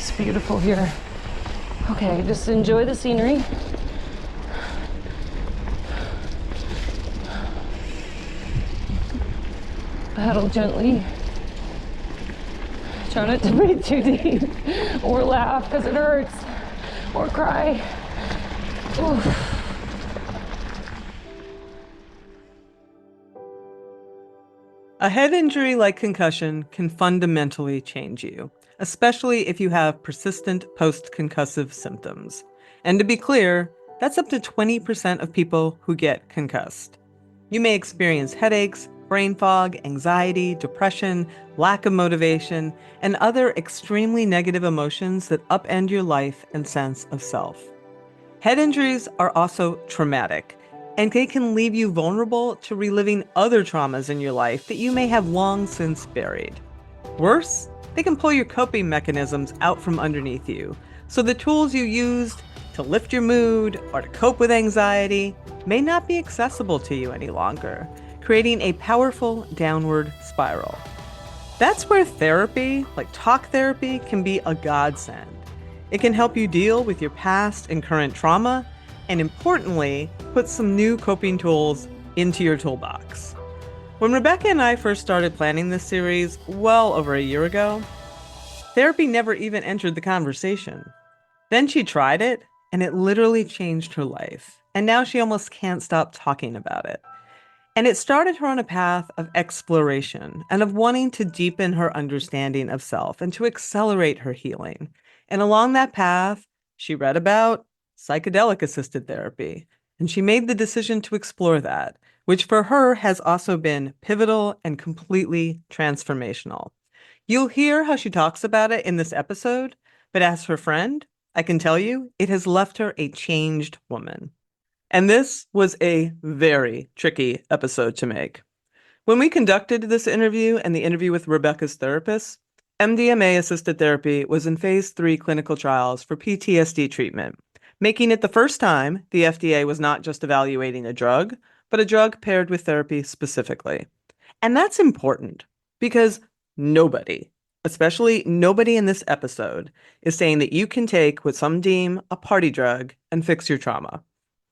It's beautiful here. Okay, just enjoy the scenery. Paddle gently. Try not to breathe too deep or laugh because it hurts or cry. Oof. A head injury like concussion can fundamentally change you, especially if you have persistent post-concussive symptoms. And to be clear, that's up to 20% of people who get concussed. You may experience headaches, brain fog, anxiety, depression, lack of motivation, and other extremely negative emotions that upend your life and sense of self. Head injuries are also traumatic, and they can leave you vulnerable to reliving other traumas in your life that you may have long since buried. Worse, they can pull your coping mechanisms out from underneath you, so the tools you used to lift your mood or to cope with anxiety may not be accessible to you any longer, creating a powerful downward spiral. That's where therapy, like talk therapy, can be a godsend. It can help you deal with your past and current trauma, and importantly, put some new coping tools into your toolbox. When Rebecca and I first started planning this series, well over a year ago, therapy never even entered the conversation. Then she tried it, and it literally changed her life. And now she almost can't stop talking about it. And it started her on a path of exploration and of wanting to deepen her understanding of self and to accelerate her healing. And along that path, she read about psychedelic-assisted therapy, and she made the decision to explore that, which for her has also been pivotal and completely transformational. You'll hear how she talks about it in this episode, but as her friend, I can tell you it has left her a changed woman. And this was a very tricky episode to make. When we conducted this interview and the interview with Rebecca's therapist, MDMA-assisted therapy was in phase 3 clinical trials for PTSD treatment, making it the first time the FDA was not just evaluating a drug, but a drug paired with therapy specifically. And that's important because nobody, especially nobody in this episode, is saying that you can take what some deem a party drug and fix your trauma.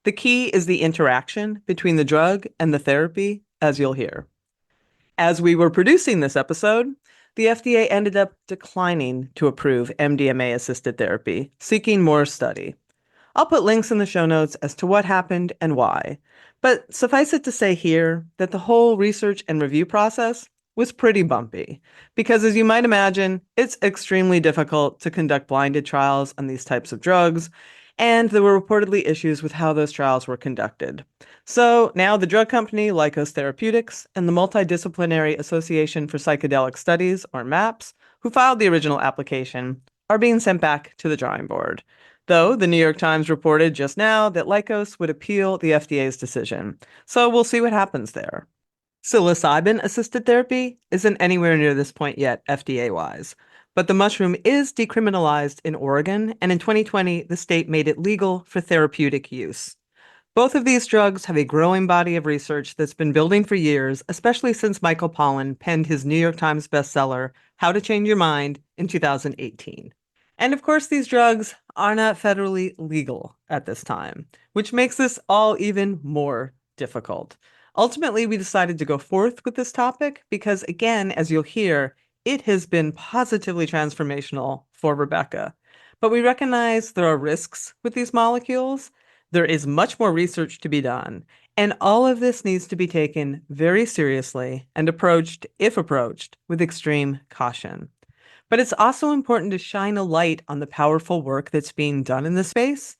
The key is the interaction between the drug and the therapy, as you'll hear. As we were producing this episode, the FDA ended up declining to approve MDMA-assisted therapy, seeking more study. I'll put links in the show notes as to what happened and why, but suffice it to say here that the whole research and review process was pretty bumpy, because as you might imagine, it's extremely difficult to conduct blinded trials on these types of drugs, and there were reportedly issues with how those trials were conducted. So now the drug company Lykos Therapeutics and the Multidisciplinary Association for Psychedelic Studies, or MAPS, who filed the original application, are being sent back to the drawing board. Though the New York Times reported just now that Lykos would appeal the FDA's decision. So we'll see what happens there. Psilocybin-assisted therapy isn't anywhere near this point yet, FDA-wise. But the mushroom is decriminalized in Oregon, and in 2020, the state made it legal for therapeutic use. Both of these drugs have a growing body of research that's been building for years, especially since Michael Pollan penned his New York Times bestseller, How to Change Your Mind, in 2018. And of course, these drugs are not federally legal at this time, which makes this all even more difficult. Ultimately, we decided to go forth with this topic because, again, as you'll hear, it has been positively transformational for Rebecca. But we recognize there are risks with these molecules. There is much more research to be done. And all of this needs to be taken very seriously and approached, if approached, with extreme caution. But it's also important to shine a light on the powerful work that's being done in this space.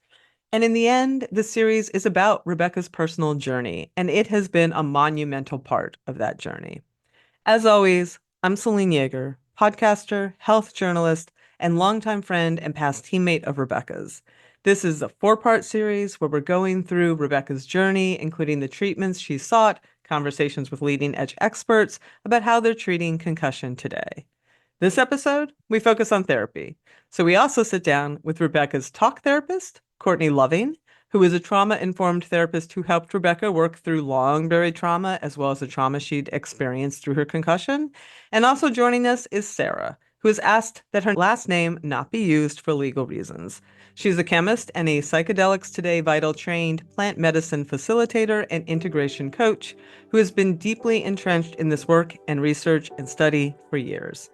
And in the end, the series is about Rebecca's personal journey, and it has been a monumental part of that journey. As always, I'm Celine Yeager, podcaster, health journalist, and longtime friend and past teammate of Rebecca's. This is a 4-part series where we're going through Rebecca's journey, including the treatments she sought, conversations with leading edge experts about how they're treating concussion today. This episode, we focus on therapy. So we also sit down with Rebecca's talk therapist, Courtney Loving, who is a trauma-informed therapist who helped Rebecca work through long-buried trauma, as well as the trauma she'd experienced through her concussion. And also joining us is Sarah, who has asked that her last name not be used for legal reasons. She's a chemist and a Psychedelics Today Vital trained plant medicine facilitator and integration coach who has been deeply entrenched in this work and research and study for years.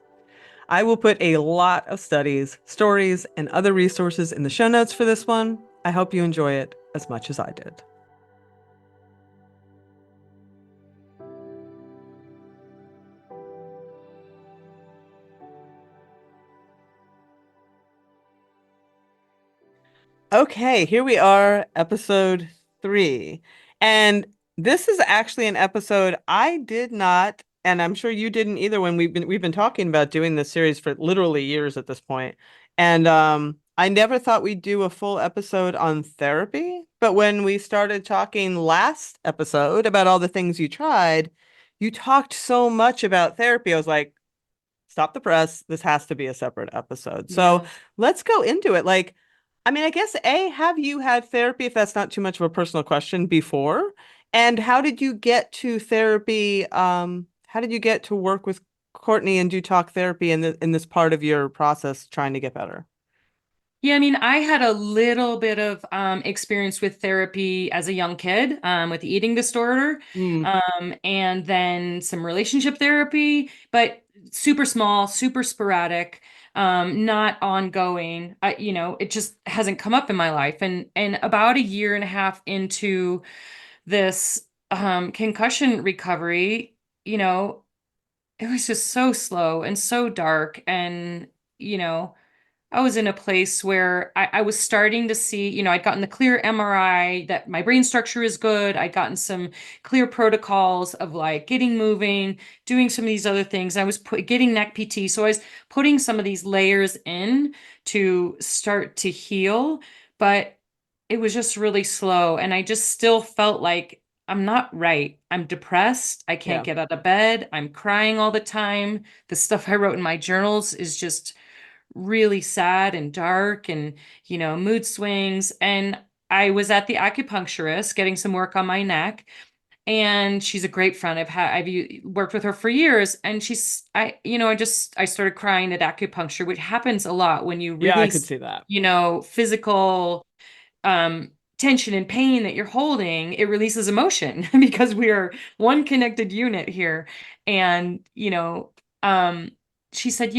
I will put a lot of studies, stories, and other resources in the show notes for this one. I hope you enjoy it as much as I did. Okay, here we are, episode 3. And this is actually an episode I did not, and I'm sure you didn't either when we've been talking about doing this series for literally years at this point. And I never thought we'd do a full episode on therapy, but when we started talking last episode about all the things you tried, you talked so much about therapy. I was like, stop the press. This has to be a separate episode. So Yeah. let's go into it. Like, I mean, I guess A, have you had therapy, if that's not too much of a personal question, before? And how did you get to therapy? How did you get to work with Courtney and do talk therapy in this part of your process trying to get better? Yeah, I mean, I had a little bit of experience with therapy as a young kid with the eating disorder, Mm, and then some relationship therapy, but super small, super sporadic, not ongoing. It just hasn't come up in my life. And about a year and a half into this concussion recovery, you know, it was just so slow and so dark, and you know. I was in a place where I was starting to see, I'd gotten the clear MRI that my brain structure is good. I'd gotten some clear protocols of like getting moving, doing some of these other things. I was getting neck PT. So I was putting some of these layers in to start to heal, but it was just really slow. And I just still felt like I'm not right. I'm depressed. I can't yeah. get out of bed. I'm crying all the time. The stuff I wrote in my journals is just really sad and dark and, mood swings. And I was at the acupuncturist getting some work on my neck. And she's a great friend. Worked with her for years. And I started crying at acupuncture, which happens a lot when you Yeah, I could release, see that. physical tension and pain that you're holding. It releases emotion because we are one connected unit here. And, um, she said,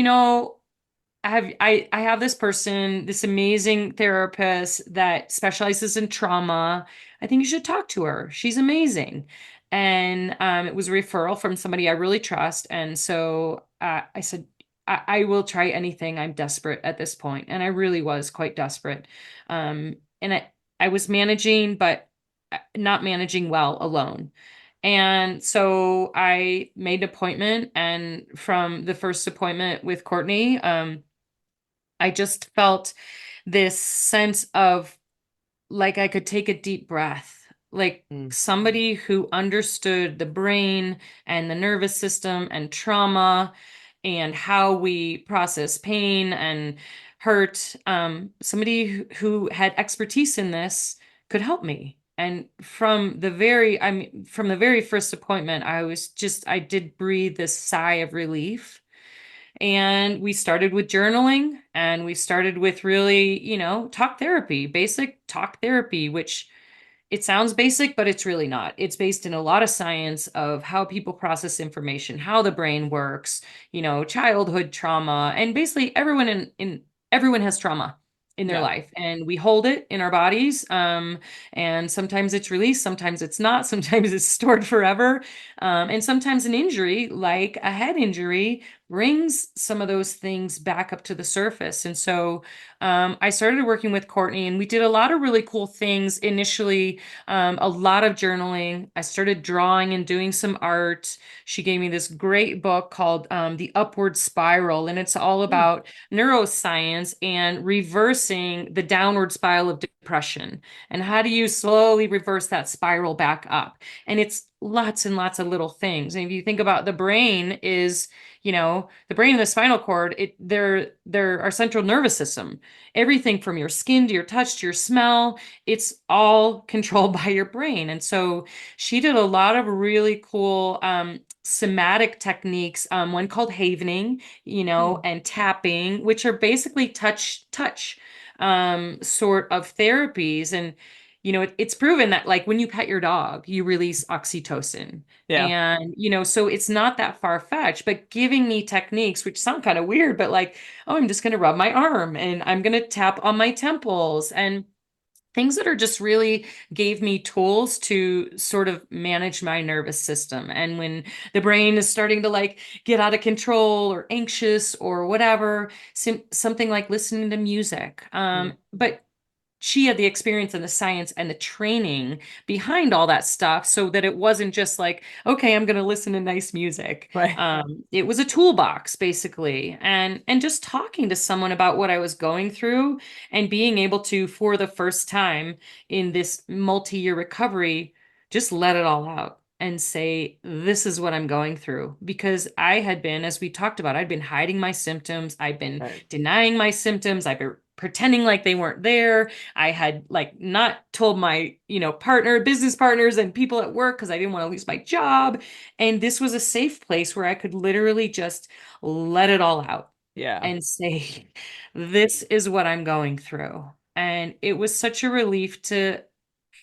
I have this person, this amazing therapist that specializes in trauma. I think you should talk to her. She's amazing. And it was a referral from somebody I really trust. And so I said, I will try anything. I'm desperate at this point. And I really was quite desperate. And I was managing, but not managing well alone. And so I made an appointment. And from the first appointment with Courtney, I just felt this sense of like I could take a deep breath, like Mm, somebody who understood the brain and the nervous system and trauma and how we process pain and hurt. Somebody who had expertise in this could help me. And from the very first appointment, I did breathe this sigh of relief. And we started with journaling, and we started with really, talk therapy, basic talk therapy, which it sounds basic, but it's really not. It's based in a lot of science of how people process information, how the brain works, childhood trauma, and basically everyone has trauma in their yeah. life, and we hold it in our bodies. And sometimes it's released, sometimes it's not, sometimes it's stored forever. And sometimes an injury, like a head injury, brings some of those things back up to the surface. And so I started working with Courtney, and we did a lot of really cool things initially. A lot of journaling. I started drawing and doing some art. She gave me this great book called The Upward Spiral, and it's all Mm, about neuroscience and reversing the downward spiral of depression. And how do you slowly reverse that spiral back up? And it's lots and lots of little things. And if you think about the brain is, the brain and the spinal cord, they're our central nervous system. Everything from your skin to your touch to your smell, it's all controlled by your brain. And so she did a lot of really cool somatic techniques, one called havening, Hmm. and tapping, which are basically touch sort of therapies. And it's proven that, like, when you pet your dog, you release oxytocin. Yeah. And so it's not that far-fetched, but giving me techniques which sound kind of weird, but like, oh, I'm just going to rub my arm and I'm going to tap on my temples, and things that are just really gave me tools to sort of manage my nervous system. And when the brain is starting to like get out of control or anxious or whatever, something like listening to music. Mm. But she had the experience and the science and the training behind all that stuff, so that it wasn't just like, okay, I'm going to listen to nice music. Right. It was a toolbox basically, and just talking to someone about what I was going through, and being able to, for the first time in this multi-year recovery, just let it all out and say, this is what I'm going through. Because I had been, as we talked about, I'd been hiding my symptoms. I've been Right. denying my symptoms. I've been pretending like they weren't there. I had like not told my, business partners and people at work because I didn't want to lose my job. And this was a safe place where I could literally just let it all out Yeah. and say, this is what I'm going through. And it was such a relief to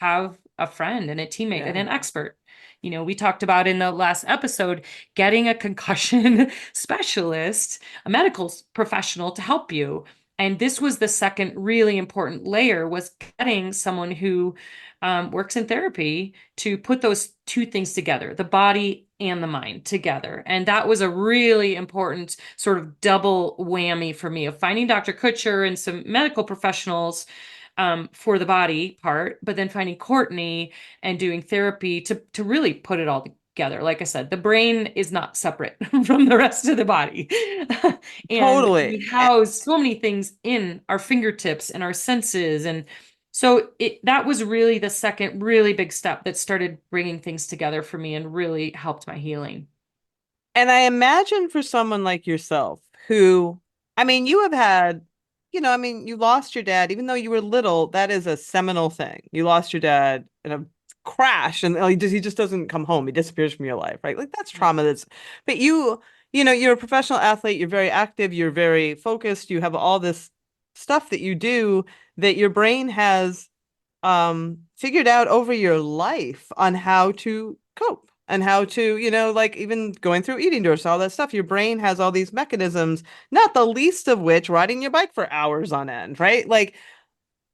have a friend and a teammate and Yeah. an expert. We talked about in the last episode getting a concussion specialist, a medical professional to help you. And this was the second really important layer, was getting someone who works in therapy to put those two things together, the body and the mind together. And that was a really important sort of double whammy for me, of finding Dr. Kutcher and some medical professionals for the body part, but then finding Courtney and doing therapy to really put it all together. Like I said, the brain is not separate from the rest of the body. And Totally. we house so many things in our fingertips and our senses. And so that was really the second really big step that started bringing things together for me and really helped my healing. And I imagine for someone like yourself, who, I mean, you have had, I mean, you lost your dad, even though you were little, that is a seminal thing. You lost your dad in a crash and he just doesn't come home. He disappears from your life, right? Like that's trauma. But you're a professional athlete, you're very active, you're very focused, you have all this stuff that you do that your brain has figured out over your life on how to cope and how to, like even going through eating disorders, all that stuff. Your brain has all these mechanisms, not the least of which riding your bike for hours on end, right? Like,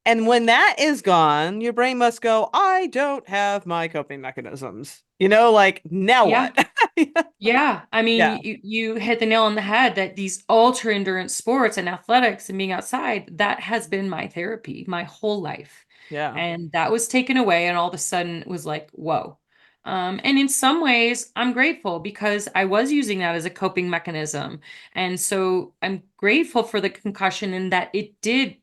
and when that is gone, your brain must go, I don't have my coping mechanisms. Like now Yeah. what? Yeah, I mean, Yeah. you hit the nail on the head, that these ultra endurance sports and athletics and being outside, that has been my therapy my whole life. Yeah. And that was taken away, and all of a sudden it was like, whoa. And in some ways, I'm grateful because I was using that as a coping mechanism. And so I'm grateful for the concussion, in that it did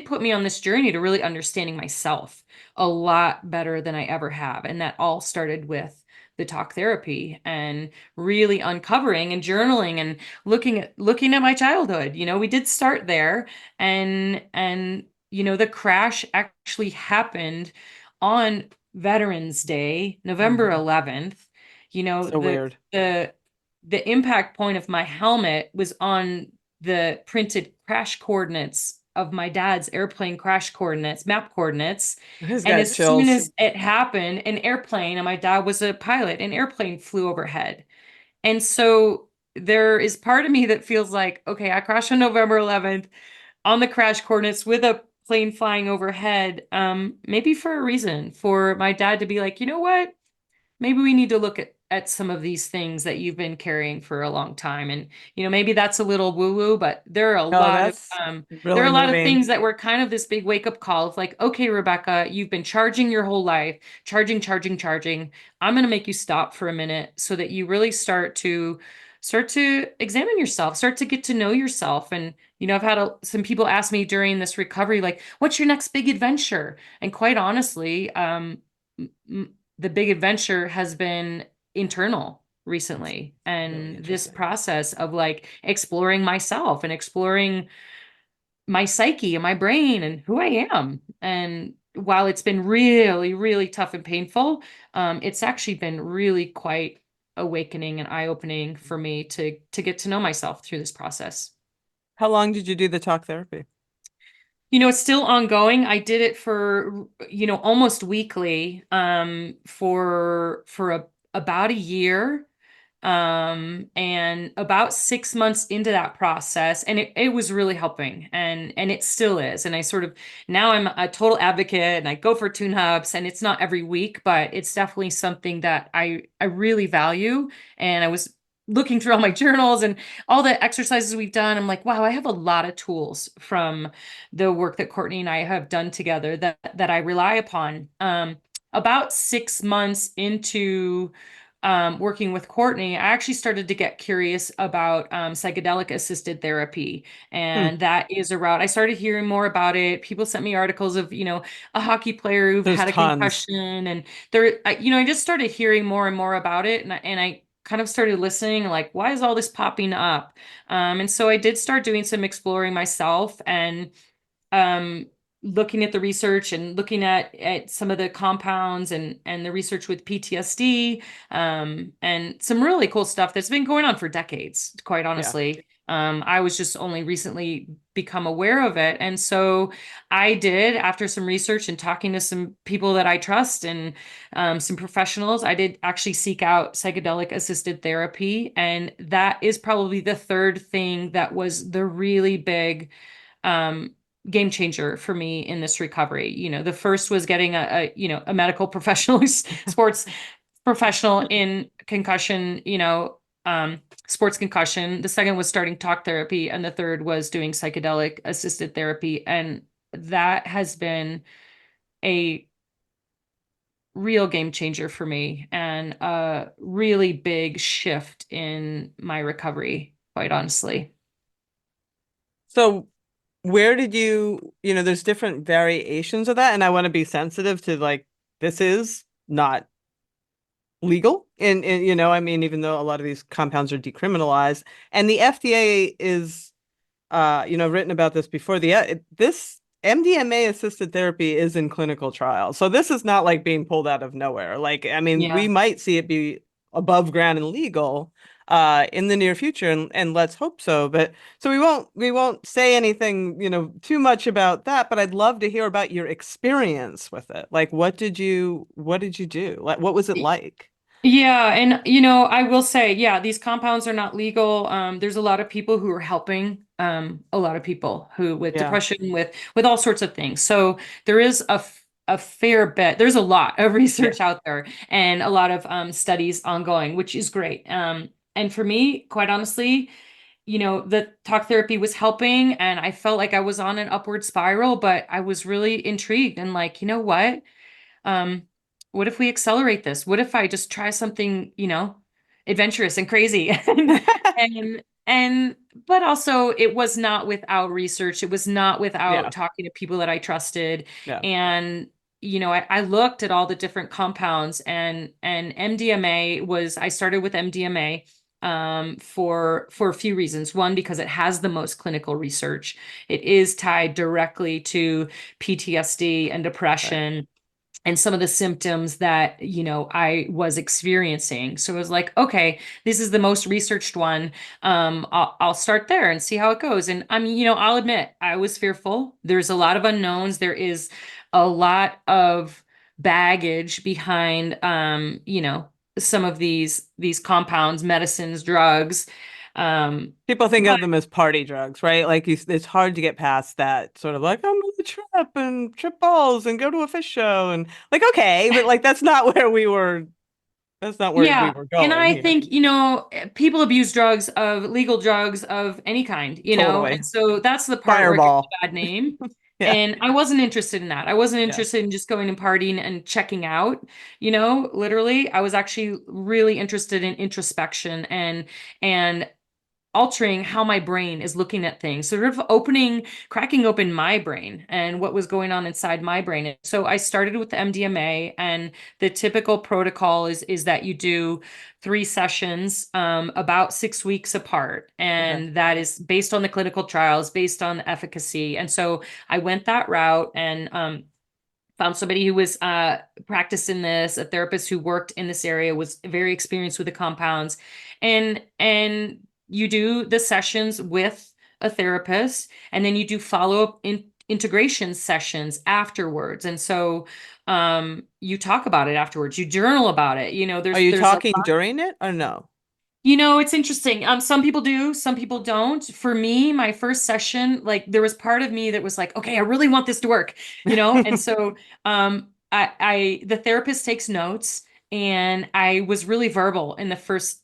put me on this journey to really understanding myself a lot better than I ever have. And that all started with the talk therapy, and really uncovering and journaling and looking at my childhood. We did start there, and the crash actually happened on Veterans Day, November Mhm. 11th. So The weird. the impact point of my helmet was on the printed crash coordinates of my dad's airplane crash coordinates, map coordinates. I just And got as soon chills. as it happened, and my dad was a pilot, an airplane flew overhead. And so there is part of me that feels like, okay, I crashed on November 11th on the crash coordinates with a plane flying overhead, maybe for a reason, for my dad to be like, you know what? Maybe we need to look at some of these things that you've been carrying for a long time. And maybe that's a little woo woo, but Oh, that's there are really a lot of moving. things that were kind of this big wake up call of like, okay, Rebecca, you've been charging your whole life, charging. I'm going to make you stop for a minute so that you really start to examine yourself, start to get to know yourself. And I've had some people ask me during this recovery, like, what's your next big adventure? And quite honestly, the big adventure has been internal That's recently. really And this interesting. process of like exploring myself and exploring my psyche and my brain and who I am. And while it's been really, really tough and painful, it's actually been really quite awakening and eye-opening for me to get to know myself through this process. How long did you do the talk therapy? It's still ongoing. I did it for, almost weekly, for about a year. And about 6 months into that process, and it was really helping, and it still is. And I sort of, now I'm a total advocate, and I go for tune-ups, and it's not every week, but it's definitely something that I really value. And I was looking through all my journals and all the exercises we've done. I'm like, wow, I have a lot of tools from the work that Courtney and I have done together that I rely upon. About 6 months into working with Courtney, I actually started to get curious about psychedelic-assisted therapy. Hmm. And that is a route. I started hearing more about it. People sent me articles of, a hockey player who There's had a tons. concussion. And I just started hearing more and more about it. And I kind of started listening, like, why is all this popping up? And so I did start doing some exploring myself, and um, looking at the research and looking at some of the compounds and the research with PTSD, and some really cool stuff that's been going on for decades, quite Yeah. honestly. I was just only recently become aware of it. And so I did, after some research and talking to some people that I trust, and some professionals, I did actually seek out psychedelic assisted therapy. And that is probably the third thing that was the really big um, game changer for me in this recovery. The first was getting a medical professional, sports professional in concussion, sports concussion. The second was starting talk therapy, and the third was doing psychedelic assisted therapy. And that has been a real game changer for me, and a really big shift in my recovery, quite honestly. So where did there's different variations of that, and I want to be sensitive to like this is not legal and I mean, even though a lot of these compounds are decriminalized, and the FDA is written about this before, this MDMA assisted therapy is in clinical trials. So this is not like being pulled out of nowhere. Like, I mean, we Yeah. might see it be above ground and legal in the near future, and let's hope so. But so we won't say anything, too much about that, but I'd love to hear about your experience with it. Like what did you do? Like what was it like? Yeah, and I will say, yeah, these compounds are not legal. There's a lot of people who are helping, a lot of people who with Yeah, depression, with all sorts of things. So there is a fair bit. There's a lot of yeah, research out there, and a lot of studies ongoing, which is great. And for me, quite honestly, the talk therapy was helping, and I felt like I was on an upward spiral, but I was really intrigued and like, you know what? Um, what if we accelerate this? What if I just try something, adventurous and crazy? And but also it was not without research. It was not without yeah, talking to people that I trusted. yeah. And I looked at all the different compounds, and MDMA was, I started with MDMA for a few reasons. One, because it has the most clinical research. It is tied directly to PTSD and Right. depression and some of the symptoms that I was experiencing. So I was like, okay, this is the most researched one. I'll start there and see how it goes. And I mean, I'll admit I was fearful. There's a lot of unknowns. There is a lot of baggage behind some of these compounds, medicines, drugs. People think But of them as party drugs, right? Like it's hard to get past that sort of like I'm gonna trip and trip balls and go to a fish show and like okay, but like that's not where we were. That's not where we yeah, were and going I here. think, people abuse drugs, of legal drugs of any kind, and Totally. so that's the part where it gets Fireball. a bad name. Yeah, And I wasn't interested in that. I wasn't yeah, interested in just going and partying and checking out, literally. I was actually really interested in introspection, and altering how my brain is looking at things, sort of cracking open my brain and what was going on inside my brain. So I started with the MDMA, and the typical protocol is that you do 3 sessions, about 6 weeks apart. okay. And that is based on the clinical trials, based on the efficacy. And so I went that route, and found somebody who was practiced in this, a therapist who worked in this area, was very experienced with the compounds, and you do the sessions with a therapist, and then you do follow-up integration sessions afterwards. And so you talk about it afterwards, you journal about it. Are you There's a talking during it or no? it's interesting. Some people do, some people don't. For me, my first session, like there was part of me that was like, okay, I really want this to work, And so the therapist takes notes, and I was really verbal in the first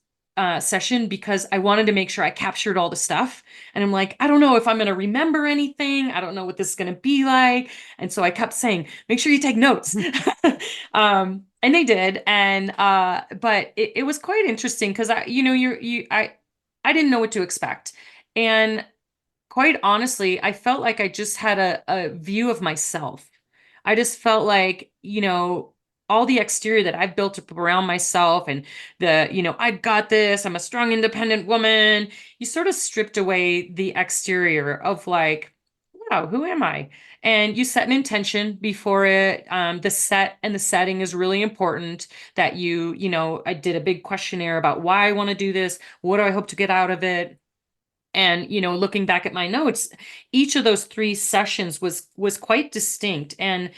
session because I wanted to make sure I captured all the stuff. And I'm like, I don't know if I'm going to remember anything. I don't know what this is going to be like. And so I kept saying, make sure you take notes. And they did. And but it was quite interesting because I didn't know what to expect. And quite honestly, I felt like I just had a view of myself. I just felt like, all the exterior that I've built up around myself, and I've got this, I'm a strong, independent woman. You sort of stripped away the exterior of like, wow, who am I? And you set an intention before it. The set and the setting is really important. That I did a big questionnaire about why I want to do this. What do I hope to get out of it? And looking back at my notes, each of those 3 sessions was quite distinct. And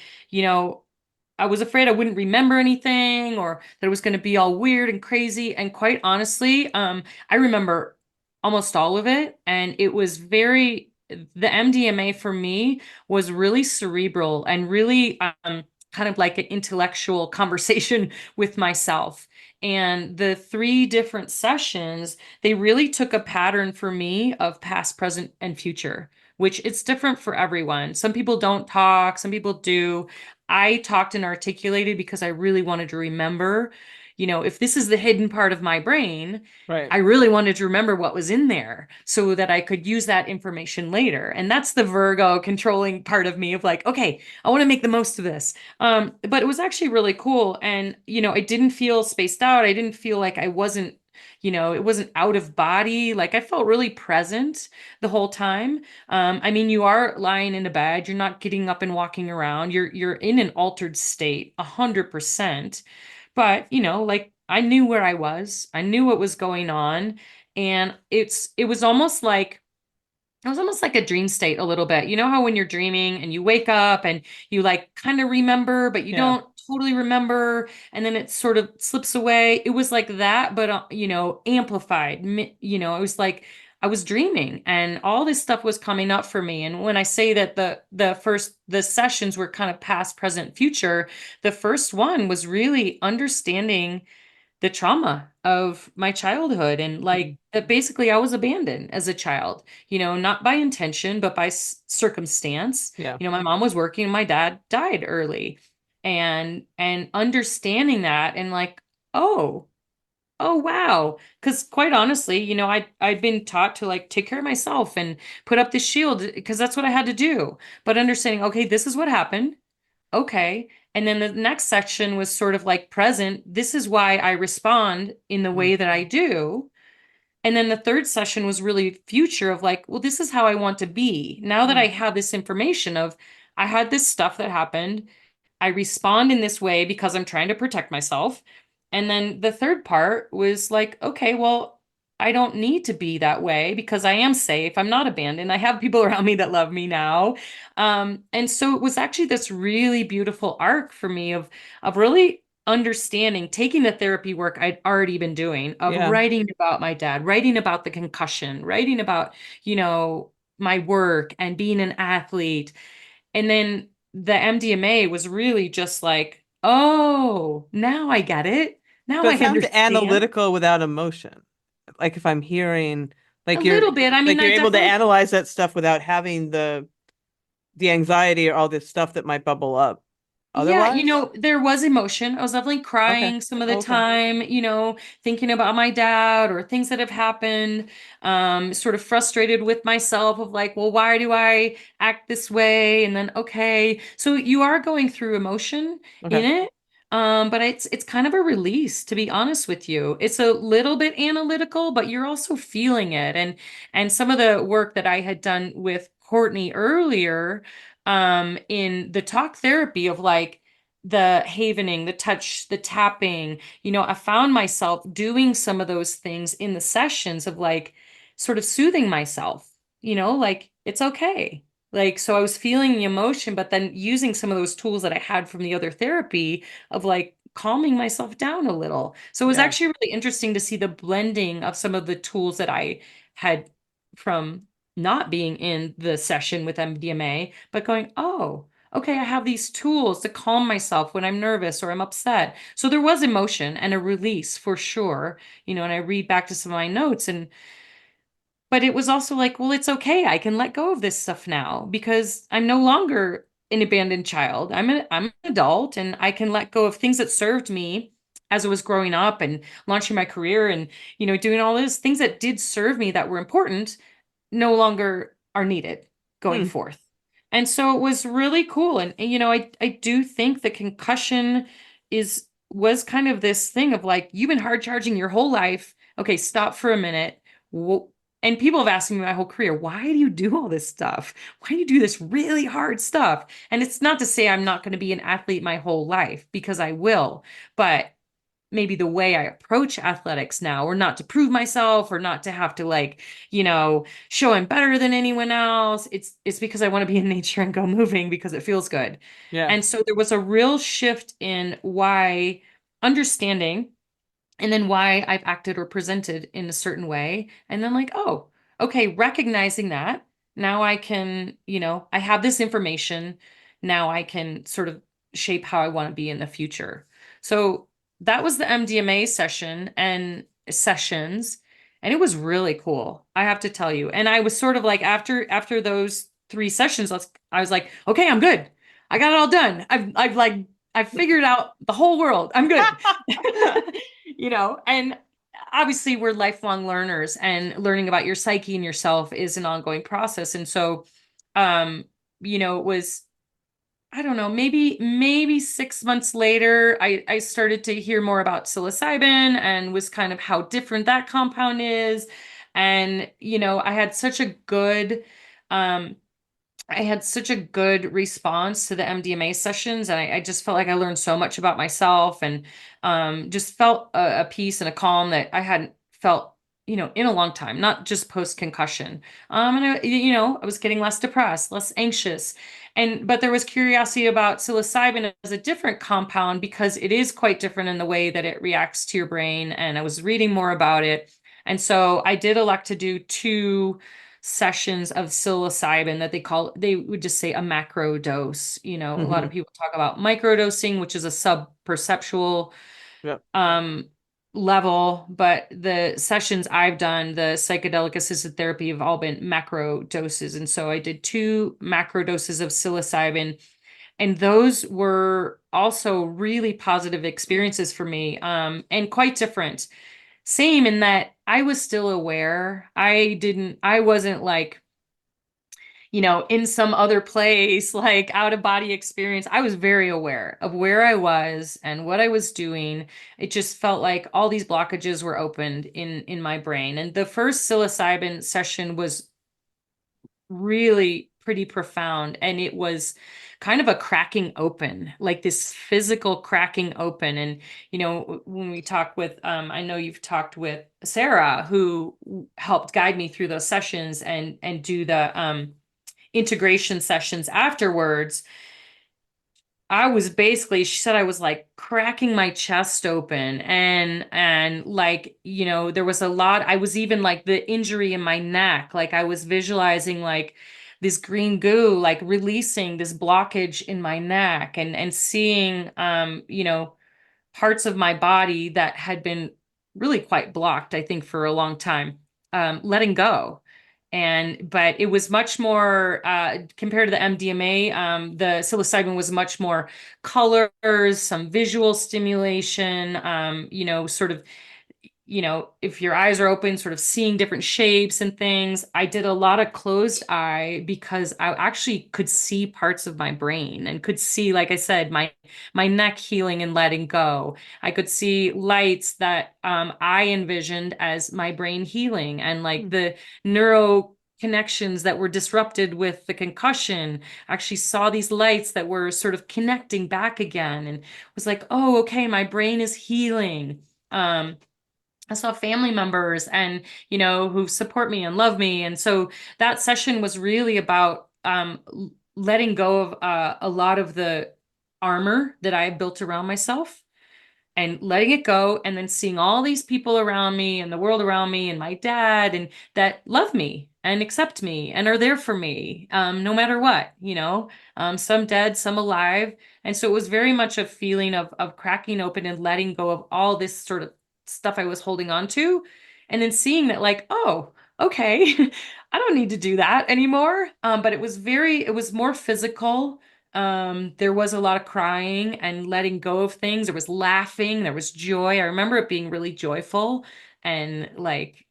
I was afraid I wouldn't remember anything, or that it was going to be all weird and crazy. And quite honestly, I remember almost all of it. And it was the MDMA for me was really cerebral and really kind of like an intellectual conversation with myself. And the 3 different sessions, they really took a pattern for me of past, present, and future, which it's different for everyone. Some people don't talk, some people do. I talked and articulated because I really wanted to remember, if this is the hidden part of my brain, Right. I really wanted to remember what was in there so that I could use that information later. And that's the Virgo controlling part of me of like, okay, I want to make the most of this. But it was actually really cool. And, I didn't feel spaced out. I didn't feel like I wasn't, it wasn't out of body. Like I felt really present the whole time. I mean, you are lying in a bed. You're not getting up and walking around. You're in an altered state, 100%. But, like I knew where I was. I knew what was going on. And it was almost like a dream state a little bit. You know how when you're dreaming and you wake up and you like kind of remember, but you Yeah. don't totally remember, and then it sort of slips away. It was like that, but amplified. It was like I was dreaming, and all this stuff was coming up for me. And when I say that the sessions were kind of past, present, future, the first one was really understanding the trauma of my childhood, and like that basically I was abandoned as a child, not by intention, but by circumstance. Yeah. My mom was working and my dad died early. And understanding that, and like, oh, oh wow. Because quite honestly, I'd been taught to like take care of myself and put up this shield because that's what I had to do. But understanding, okay, this is what happened. Okay. And then the next section was sort of like present. This is why I respond in the way that I do. And then the third session was really future of like, well, this is how I want to be. Now that I have this information of I had this stuff that happened, I respond in this way because I'm trying to protect myself. And then the third part was like, okay, well, I don't need to be that way because I am safe. I'm not abandoned. I have people around me that love me now. And so it was actually this really beautiful arc for me of really understanding, taking the therapy work I'd already been doing, of Yeah. writing about my dad, writing about the concussion, writing about, my work and being an athlete. And then the MDMA was really just like, oh, now I get it. Now So I it sounds understand analytical without emotion. Like if I'm hearing, a like little bit. I mean, you're I able to definitely, analyze that stuff without having the anxiety or all this stuff that might bubble up yeah, otherwise. there was emotion. I was definitely Okay. crying some of the Okay. time, thinking about my dad or things that have happened, sort of frustrated with myself of like, well, why do I act this way? And then, okay. So you are going through emotion in Okay. it. But it's kind of a release, to be honest with you. It's a little bit analytical, but you're also feeling it. And some of the work that I had done with Courtney earlier, in the talk therapy of like the havening, the touch, the tapping. I found myself doing some of those things in the sessions of like sort of soothing myself, like it's okay. Like, so I was feeling the emotion, but then using some of those tools that I had from the other therapy of like calming myself down a little. So it was Yeah. actually really interesting to see the blending of some of the tools that I had from not being in the session with MDMA, but going, oh, okay, I have these tools to calm myself when I'm nervous or I'm upset. So there was emotion and a release for sure, and I read back to some of my notes but it was also like, well, it's okay. I can let go of this stuff now because I'm no longer an abandoned child. I'm an adult and I can let go of things that served me as I was growing up and launching my career and, doing all those things that did serve me that were important no longer are needed going Hmm. forth. And so it was really cool. And I do think the concussion was kind of this thing of like, you've been hard charging your whole life. Okay, stop for a minute. And people have asked me my whole career, why do you do all this stuff? Why do you do this really hard stuff? And it's not to say I'm not going to be an athlete my whole life because I will, but maybe the way I approach athletics now, or not to prove myself, or not to have to like, show I'm better than anyone else. It's because I want to be in nature and go moving because it feels good. Yeah. And so there was a real shift in why understanding and then why I've acted or presented in a certain way. And then like, oh, okay, recognizing that now I can, I have this information. Now I can sort of shape how I want to be in the future. So that was the MDMA session and sessions, and it was really cool. I have to tell you. And I was sort of like after those three sessions, I was like, okay, I'm good. I got it all done. I've figured out the whole world. I'm good. And obviously we're lifelong learners and learning about your psyche and yourself is an ongoing process. And so, it was, I don't know, maybe 6 months later, I started to hear more about psilocybin and was kind of how different that compound is. And, um, I had such a good response to the MDMA sessions, and I just felt like I learned so much about myself and just felt a peace and a calm that I hadn't felt, in a long time, not just post concussion. And I was getting less depressed, less anxious, but there was curiosity about psilocybin as a different compound because it is quite different in the way that it reacts to your brain, and I was reading more about it, and so I did elect to do two sessions of psilocybin that they would just say a macro dose. A lot Hmm. of people talk about microdosing, which is a sub-perceptual Yep. um, level, but the sessions I've done, the psychedelic-assisted therapy, have all been macro doses. And so I did two macro doses of psilocybin, and those were also really positive experiences for me, and quite different. Same in that I was still aware. I wasn't like, in some other place, like out of body experience. I was very aware of where I was and what I was doing. It just felt like all these blockages were opened in my brain. And the first psilocybin session was really pretty profound. And it was kind of a cracking open, like this physical cracking open. And, when we talk with, I know you've talked with Sarah, who helped guide me through those sessions and do the integration sessions afterwards. She said I was like cracking my chest open and like, there was a lot. I was even like the injury in my neck. Like I was visualizing like this green goo, like releasing this blockage in my neck and seeing, parts of my body that had been really quite blocked, I think, for a long time, letting go. But it was much more, compared to the MDMA, the psilocybin was much more colors, some visual stimulation, sort of, if your eyes are open, sort of seeing different shapes and things. I did a lot of closed eye because I actually could see parts of my brain and could see, like I said, my neck healing and letting go. I could see lights that I envisioned as my brain healing and like the neuro connections that were disrupted with the concussion. I actually saw these lights that were sort of connecting back again, and was like, oh, okay, my brain is healing. I saw family members and, who support me and love me. And so that session was really about letting go of a lot of the armor that I had built around myself and letting it go, and then seeing all these people around me and the world around me and my dad and that love me and accept me and are there for me, no matter what, some dead, some alive. And so it was very much a feeling of cracking open and letting go of all this sort of stuff I was holding on to, and then seeing that, like, oh, okay, I don't need to do that anymore. But it was more physical. There was a lot of crying and letting go of things. There was laughing, there was joy. I remember it being really joyful and like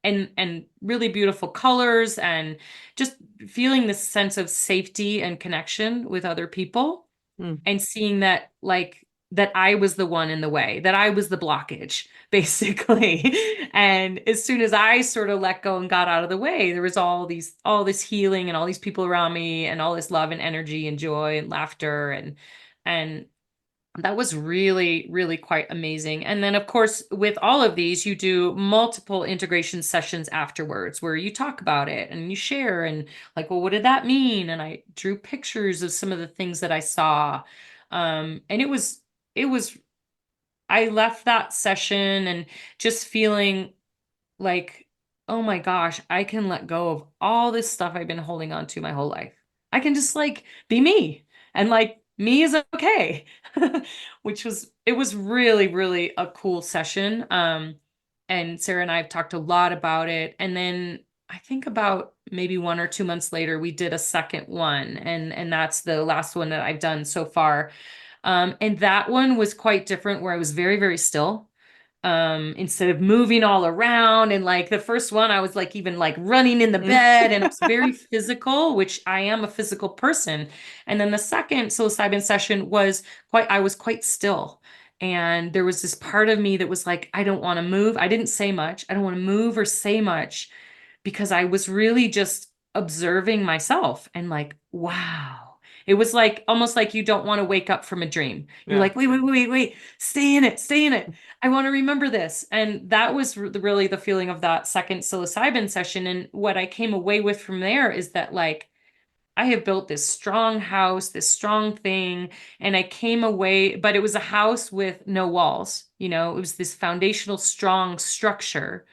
and really beautiful colors, and just feeling this sense of safety and connection with other people, and seeing that, like, that I was the one in the way, that I was the blockage, basically. And as soon as I sort of let go and got out of the way, there was all this healing and all these people around me and all this love and energy and joy and laughter, and that was really, really quite amazing. And then, of course, with all of these, you do multiple integration sessions afterwards where you talk about it and you share and, like, well, what did that mean? And I drew pictures of some of the things that I saw. And it was, I left that session and just feeling like, oh my gosh, I can let go of all this stuff I've been holding on to my whole life. I can just, like, be me, and, like, me is okay. It was really, really a cool session. And Sarah and I have talked a lot about it. And then I think about maybe 1 or 2 months later, we did a second one, and that's the last one that I've done so far. And that one was quite different, where I was very, very still. Instead of moving all around. And, like, the first one, I was, like, even, like, running in the bed, and it was very physical, which I am a physical person. And then the second psilocybin session I was quite still. And there was this part of me that was like, I don't want to move. I didn't say much. I don't want to move or say much, because I was really just observing myself and, like, wow. It was like almost like you don't want to wake up from a dream. You're like, wait, wait, wait, wait, stay in it, stay in it. I want to remember this. And that was really the feeling of that second psilocybin session. And what I came away with from there is that, like, I have built this strong house, this strong thing. And I came away, but it was a house with no walls. It was this foundational, strong structure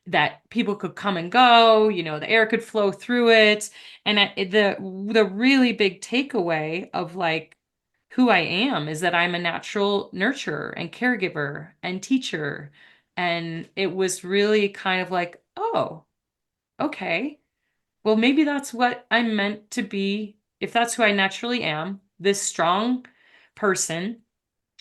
that people could come and go, the air could flow through it. And the really big takeaway of, like, who I am is that I'm a natural nurturer and caregiver and teacher. And it was really kind of like, oh, okay, well, maybe that's what I'm meant to be. If that's who I naturally am, this strong person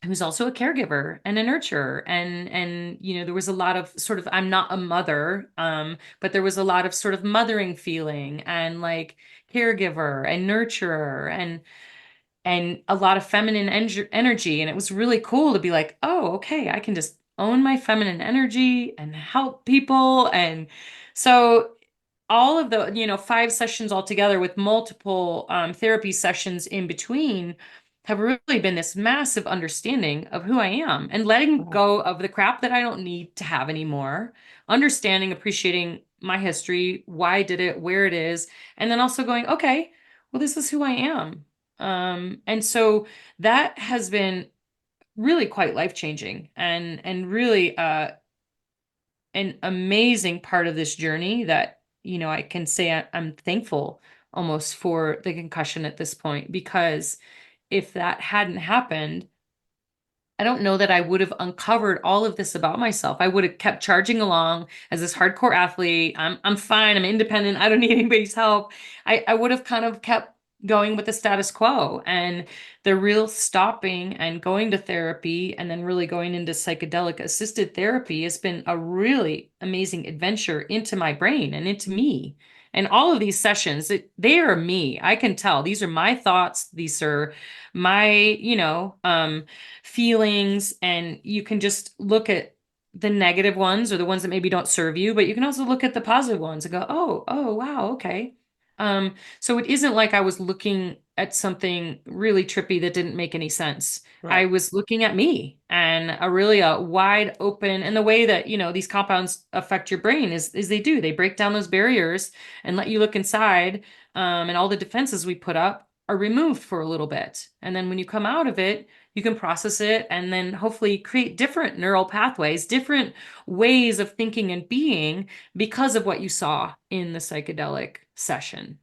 who's also a caregiver and a nurturer. And there was a lot of sort of, I'm not a mother, but there was a lot of sort of mothering feeling and, like, caregiver and nurturer and a lot of feminine energy. And it was really cool to be like, oh, okay, I can just own my feminine energy and help people. And so all of the, 5 sessions altogether with multiple therapy sessions in between have really been this massive understanding of who I am, and letting go of the crap that I don't need to have anymore, understanding, appreciating my history, why I did it, where it is, and then also going, okay, well, this is who I am. And so that has been really quite life-changing, and really an amazing part of this journey that, I can say I'm thankful almost for the concussion at this point, because if that hadn't happened, I don't know that I would have uncovered all of this about myself. I would have kept charging along as this hardcore athlete. I'm fine. I'm independent. I don't need anybody's help. I would have kind of kept going with the status quo. And the real stopping and going to therapy, and then really going into psychedelic assisted therapy, has been a really amazing adventure into my brain and into me. And all of these sessions, they are me. I can tell these are my thoughts. These are my, feelings. And you can just look at the negative ones or the ones that maybe don't serve you, but you can also look at the positive ones and go, oh, wow, okay. So it isn't like I was looking at something really trippy that didn't make any sense. I Right. was looking at me and a really a wide open, and the way that, these compounds affect your brain is they break down those barriers and let you look inside. And all the defenses we put up are removed for a little bit. And then when you come out of it, you can process it and then hopefully create different neural pathways, different ways of thinking and being because of what you saw in the psychedelic session.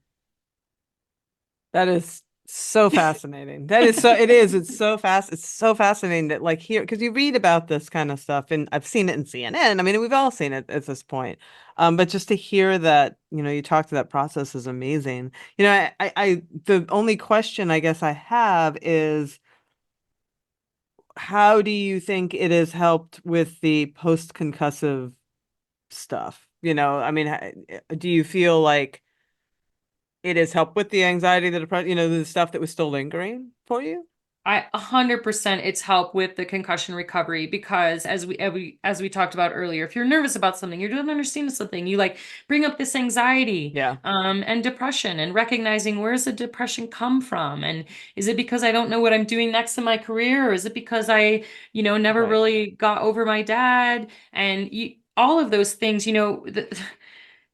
That is so fascinating. That is so, it is. It's so fast. It's so fascinating that like here, because you read about this kind of stuff and I've seen it in CNN. I mean, we've all seen it at this point. But just to hear that, you talk to that process is amazing. The only question I guess I have is how do you think it has helped with the post-concussive stuff? I mean, do you feel like it has helped with the anxiety, the depression, the stuff that was still lingering for you? 100% it's help with the concussion recovery because as we talked about earlier, if you're nervous about something, you don't understand something, you like bring up this anxiety Yeah, and depression and recognizing where's the depression come from, and is it because I don't know what I'm doing next in my career, or is it because I never right. really got over my dad, and all of those things,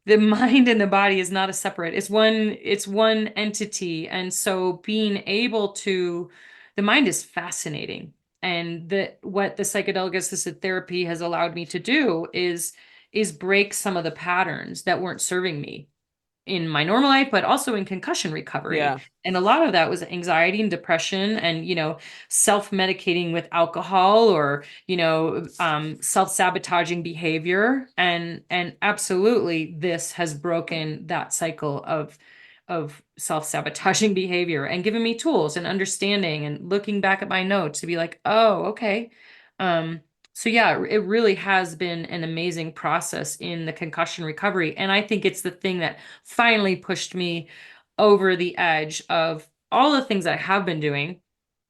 the mind and the body is not a separate, it's one entity. And so being able to, the mind is fascinating, and what the psychedelic assisted therapy has allowed me to do is break some of the patterns that weren't serving me in my normal life, but also in concussion recovery. Yeah, And a lot of that was anxiety and depression and, self-medicating with alcohol or, self-sabotaging behavior. And absolutely this has broken that cycle of self-sabotaging behavior and given me tools and understanding and looking back at my notes to be like, oh, okay. Um, so yeah, it really has been an amazing process in the concussion recovery. And I think it's the thing that finally pushed me over the edge of all the things I have been doing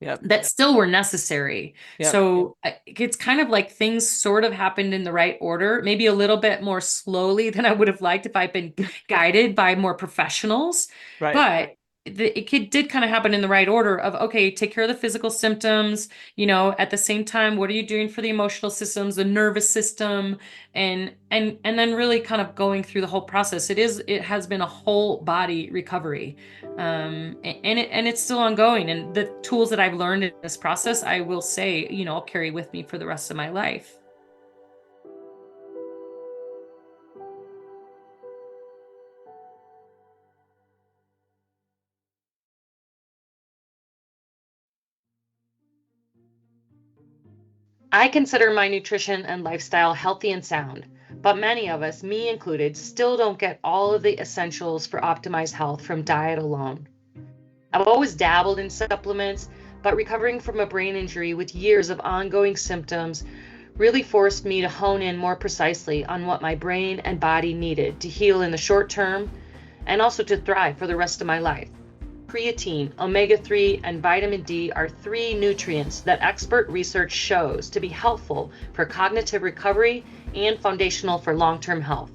yep, that still were necessary. yep, So it's kind of like things sort of happened in the right order, maybe a little bit more slowly than I would have liked if I'd been guided by more professionals. right. But it did kind of happen in the right order of, okay, take care of the physical symptoms, at the same time, what are you doing for the emotional systems, the nervous system, and then really kind of going through the whole process. It has been a whole body recovery. And it's still ongoing. And the tools that I've learned in this process, I will say, I'll carry with me for the rest of my life. I consider my nutrition and lifestyle healthy and sound, but many of us, me included, still don't get all of the essentials for optimized health from diet alone. I've always dabbled in supplements, but recovering from a brain injury with years of ongoing symptoms really forced me to hone in more precisely on what my brain and body needed to heal in the short term and also to thrive for the rest of my life. Creatine, omega-3, and vitamin D are three nutrients that expert research shows to be helpful for cognitive recovery and foundational for long-term health.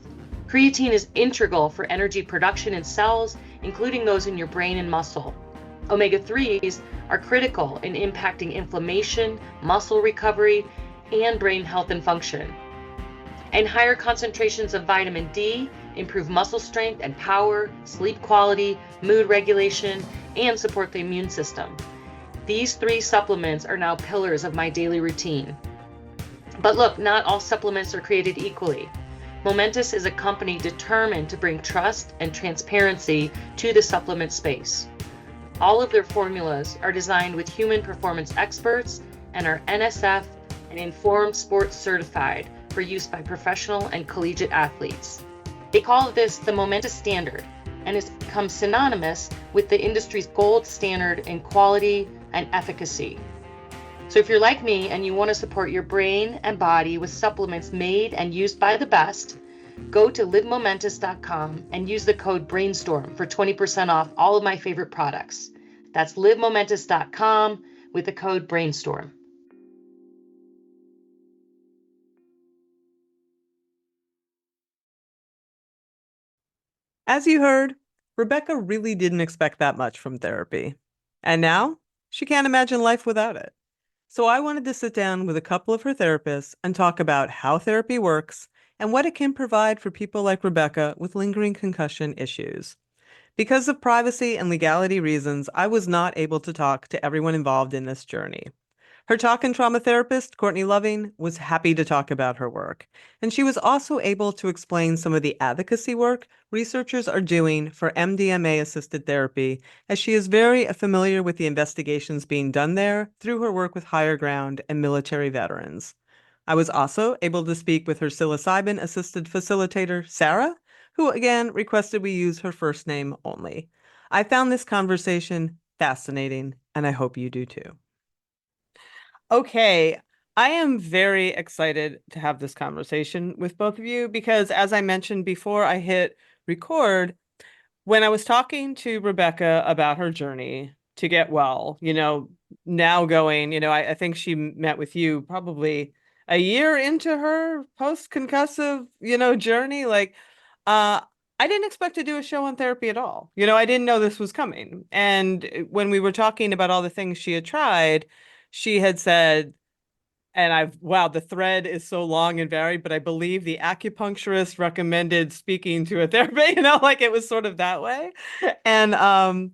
Creatine is integral for energy production in cells, including those in your brain and muscle. Omega-3s are critical in impacting inflammation, muscle recovery, and brain health and function. And higher concentrations of vitamin D improve muscle strength and power, sleep quality, mood regulation, and support the immune system. These three supplements are now pillars of my daily routine. But look, not all supplements are created equally. Momentous is a company determined to bring trust and transparency to the supplement space. All of their formulas are designed with human performance experts and are NSF and Informed Sports certified for use by professional and collegiate athletes. They call this the Momentous Standard, and has become synonymous with the industry's gold standard in quality and efficacy. So if you're like me and you want to support your brain and body with supplements made and used by the best, go to livemomentous.com and use the code BRAINSTORM for 20% off all of my favorite products. That's livemomentous.com with the code BRAINSTORM. As you heard, Rebecca really didn't expect that much from therapy. And now she can't imagine life without it. So I wanted to sit down with a couple of her therapists and talk about how therapy works and what it can provide for people like Rebecca with lingering concussion issues. Because of privacy and legality reasons, I was not able to talk to everyone involved in this journey. Her talk and trauma therapist, Courtney Loving, was happy to talk about her work. And she was also able to explain some of the advocacy work researchers are doing for MDMA assisted therapy, as she is very familiar with the investigations being done there through her work with Higher Ground and military veterans. I was also able to speak with her psilocybin assisted facilitator, Sarah, who again requested we use her first name only. I found this conversation fascinating, and I hope you do too. Okay, I am very excited to have this conversation with both of you because, as I mentioned before I hit record, when I was talking to Rebecca about her journey to get well, now going, I think she met with you probably a year into her post-concussive, journey. Uh, I didn't expect to do a show on therapy at all. I didn't know this was coming. And when we were talking about all the things she had tried, she had said, and wow, the thread is so long and varied, but I believe the acupuncturist recommended speaking to a therapist, like it was sort of that way. And,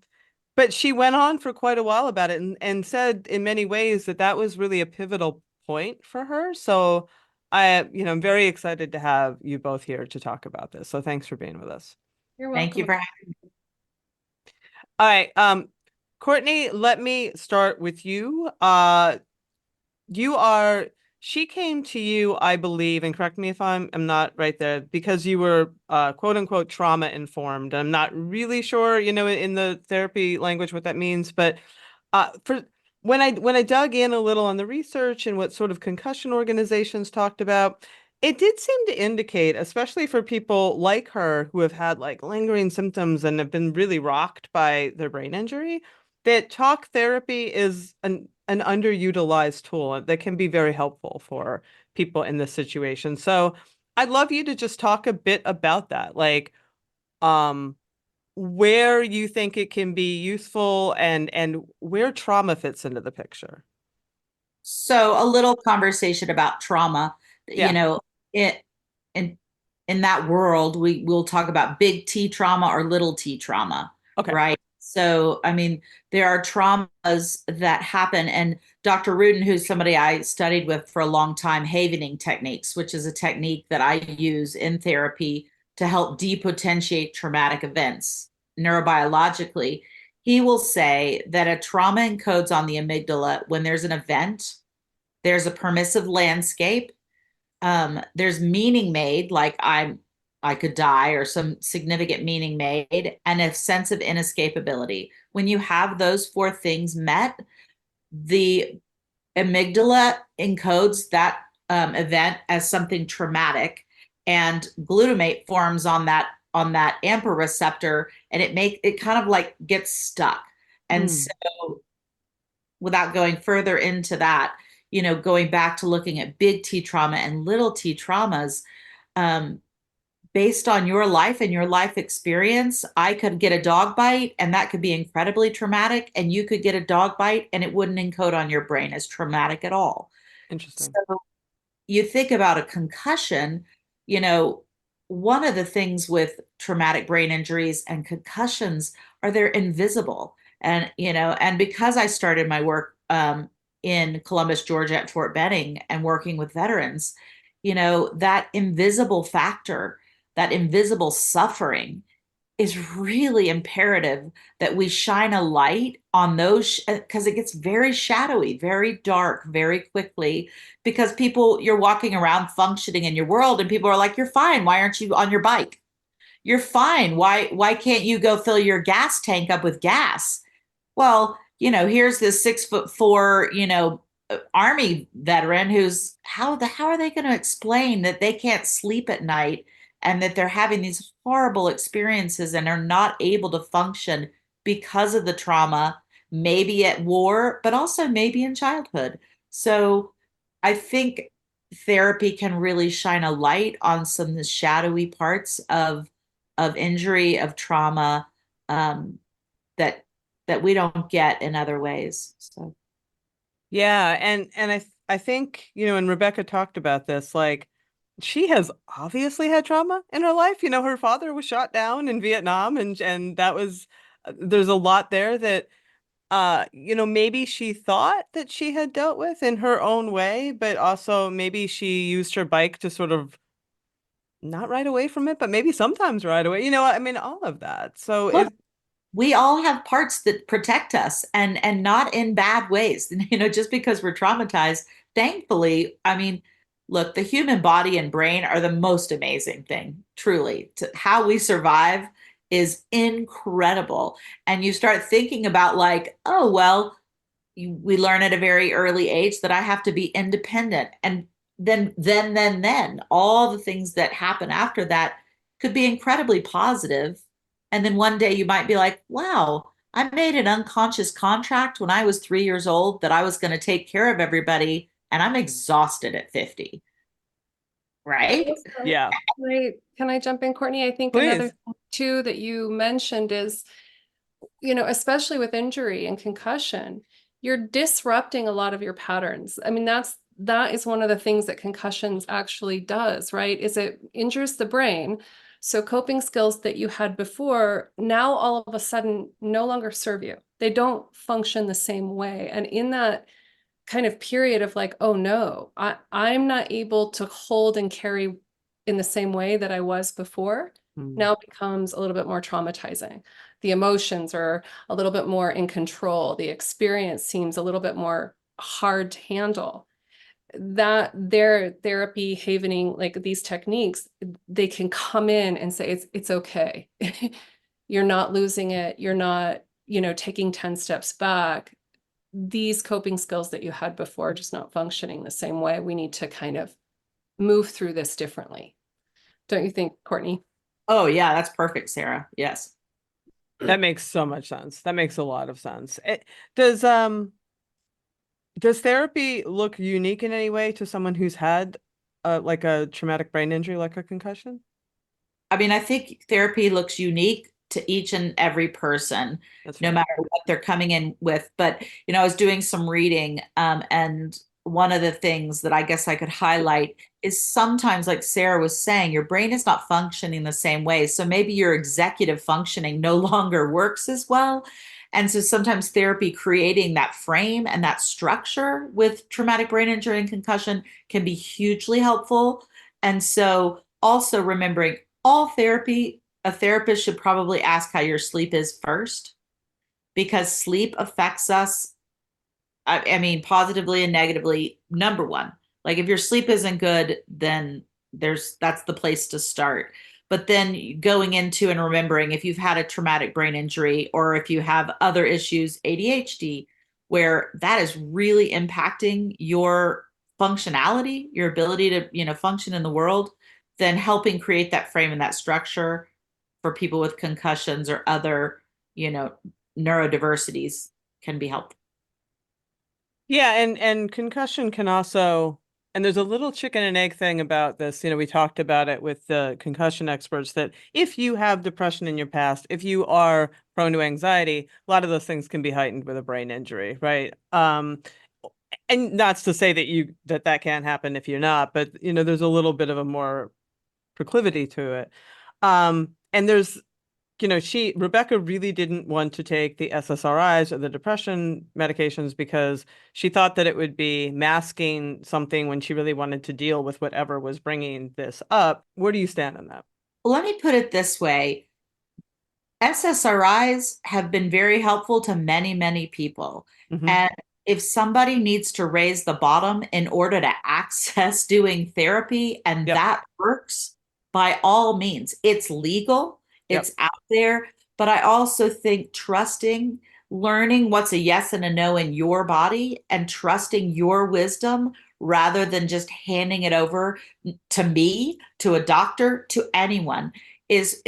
but she went on for quite a while about it and said in many ways that that was really a pivotal point for her. So I'm very excited to have you both here to talk about this. So thanks for being with us. You're Thank you welcome. for All right. Courtney, let me start with you. You are, she came to you, I believe, and correct me if I'm not right there, because you were quote unquote trauma informed. I'm not really sure, in the therapy language what that means, but for when I dug in a little on the research and what sort of concussion organizations talked about, it did seem to indicate, especially for people like her who have had like lingering symptoms and have been really rocked by their brain injury, that talk therapy is an underutilized tool that can be very helpful for people in this situation. So I'd love you to just talk a bit about that, like um, where you think it can be useful and where trauma fits into the picture. so a little conversation about trauma. Yeah. It in in that world, we'll talk about big T trauma or little T trauma, Okay. right? So, I mean, there are traumas that happen, and Dr. Rudin, who's somebody I studied with for a long time, havening techniques, which is a technique that I use in therapy to help depotentiate traumatic events neurobiologically. He will say that a trauma encodes on the amygdala when there's an event, there's a permissive landscape, there's meaning made, like I could die, or some significant meaning made, and a sense of inescapability. When you have those four things met, the amygdala encodes that event as something traumatic, and glutamate forms on that AMPA receptor, and it kind of like gets stuck. And Mm, so, without going further into that, going back to looking at big T trauma and little T traumas, um, based on your life and your life experience, I could get a dog bite and that could be incredibly traumatic, and you could get a dog bite and it wouldn't encode on your brain as traumatic at all. interesting. So you think about a concussion, you know, one of the things with traumatic brain injuries and concussions are they're invisible. And because I started my work in Columbus, Georgia at Fort Benning and working with veterans, that invisible factor, that invisible suffering is really imperative that we shine a light on those, because it gets very shadowy, very dark, very quickly. Because you're walking around functioning in your world, and people are like, "You're fine. Why aren't you on your bike? You're fine. Why can't you go fill your gas tank up with gas?" Well, here's this 6'4", Army veteran who's how are they going to explain that they can't sleep at night and that they're having these horrible experiences and are not able to function because of the trauma, maybe at war, but also maybe in childhood. So I think therapy can really shine a light on some of the shadowy parts of of injury, of trauma, that we don't get in other ways. So Yeah, and I think, and Rebecca talked about this, like she has obviously had trauma in her life. Her father was shot down in Vietnam, and that was there's a lot there that maybe she thought that she had dealt with in her own way, but also maybe she used her bike to sort of not ride away from it, but maybe sometimes ride away. I mean, all of that. So look, we all have parts that protect us, and not in bad ways. Just because we're traumatized, thankfully, I mean, look, the human body and brain are the most amazing thing, truly. How we survive is incredible. And you start thinking about like, oh, well, we learn at a very early age that I have to be independent. And then all the things that happen after that could be incredibly positive. And then one day you might be like, wow, I made an unconscious contract when I was 3 years old that I was going to take care of everybody, and I'm exhausted at 50. Right? Also, yeah, can I jump in, Courtney? I think another please. thing too that you mentioned is, especially with injury and concussion, you're disrupting a lot of your patterns. I mean, that is one of the things that concussions actually does, right? Is it injures the brain. So coping skills that you had before now all of a sudden no longer serve you. They don't function the same way. And in that kind of period of like, oh no, I'm not able to hold and carry in the same way that I was before, now becomes a little bit more traumatizing. The emotions are a little bit more in control. The experience seems a little bit more hard to handle. That their therapy havening, like these techniques, they can come in and say, it's okay. You're not losing it. You're not, taking 10 steps back. These coping skills that you had before are just not functioning the same way. We need to kind of move through this differently. Don't you think, Courtney? Oh, yeah, that's perfect, Sarah. Yes. That makes so much sense. That makes a lot of sense. Does therapy look unique in any way to someone who's had like a traumatic brain injury, like a concussion? I mean, I think therapy looks unique to each and every person, That's no fair. matter what they're coming in with. But, I was doing some reading, and one of the things that I guess I could highlight is sometimes, like Sarah was saying, your brain is not functioning the same way. So maybe your executive functioning no longer works as well. And so sometimes therapy creating that frame and that structure with traumatic brain injury and concussion can be hugely helpful. And so also remembering all therapy, a therapist should probably ask how your sleep is first, because sleep affects us. I mean, positively and negatively. Number one, like if your sleep isn't good, then that's the place to start. But then going into and remembering if you've had a traumatic brain injury or if you have other issues, ADHD, where that is really impacting your functionality, your ability to, function in the world, then helping create that frame and that structure for people with concussions or other, neurodiversities can be helpful. Yeah, and concussion can also, and there's a little chicken and egg thing about this. We talked about it with the concussion experts that if you have depression in your past, if you are prone to anxiety, a lot of those things can be heightened with a brain injury, right? And not to say that can't happen if you're not, but there's a little bit of a more proclivity to it. And there's Rebecca really didn't want to take the SSRIs or the depression medications because she thought that it would be masking something when she really wanted to deal with whatever was bringing this up. Where do you stand on that? Let me put it this way. SSRIs have been very helpful to many, many people. Mm-hmm. And if somebody needs to raise the bottom in order to access doing therapy and Yep. that works, by all means, it's legal, it's Yep. out there. But I also think trusting, learning what's a yes and a no in your body and trusting your wisdom rather than just handing it over to me, to a doctor, to anyone is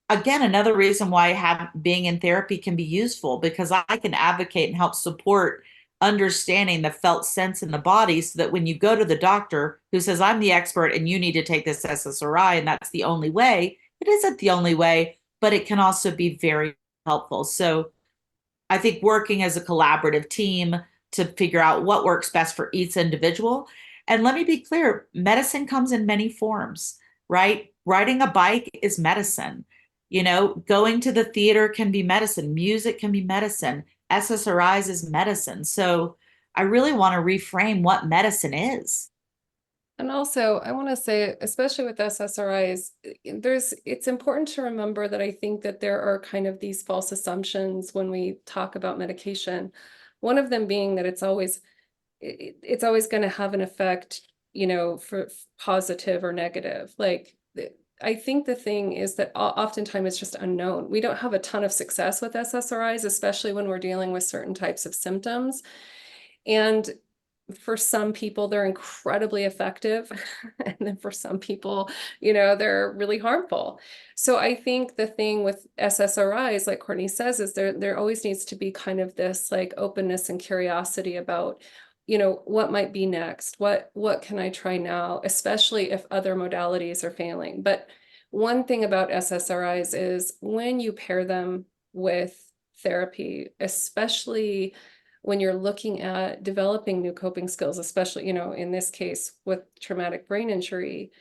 again another reason why being in therapy can be useful, because I can advocate and help support understanding the felt sense in the body so that when you go to the doctor who says I'm the expert and you need to take this SSRI and that's the only way, It isn't the only way, but it can also be very helpful. So I think working as a collaborative team to figure out what works best for each individual. And let me be clear, medicine comes in many forms, right? Riding a bike is medicine. Going to the theater can be medicine, music can be medicine, SSRIs is medicine. So I really want to reframe what medicine is. And also, I want to say, especially with SSRIs, it's important to remember that I think that there are kind of these false assumptions when we talk about medication. One of them being that it's always going to have an effect, for positive or negative. I think the thing is that oftentimes it's just unknown. We don't have a ton of success with SSRIs, especially when we're dealing with certain types of symptoms. And for some people, they're incredibly effective. And then for some people, they're really harmful. So I think the thing with SSRIs, like Courtney says, is there always needs to be kind of this like openness and curiosity about, what might be next? What can I try now, especially if other modalities are failing? But one thing about SSRIs is when you pair them with therapy, especially when you're looking at developing new coping skills, especially, in this case with traumatic brain injury,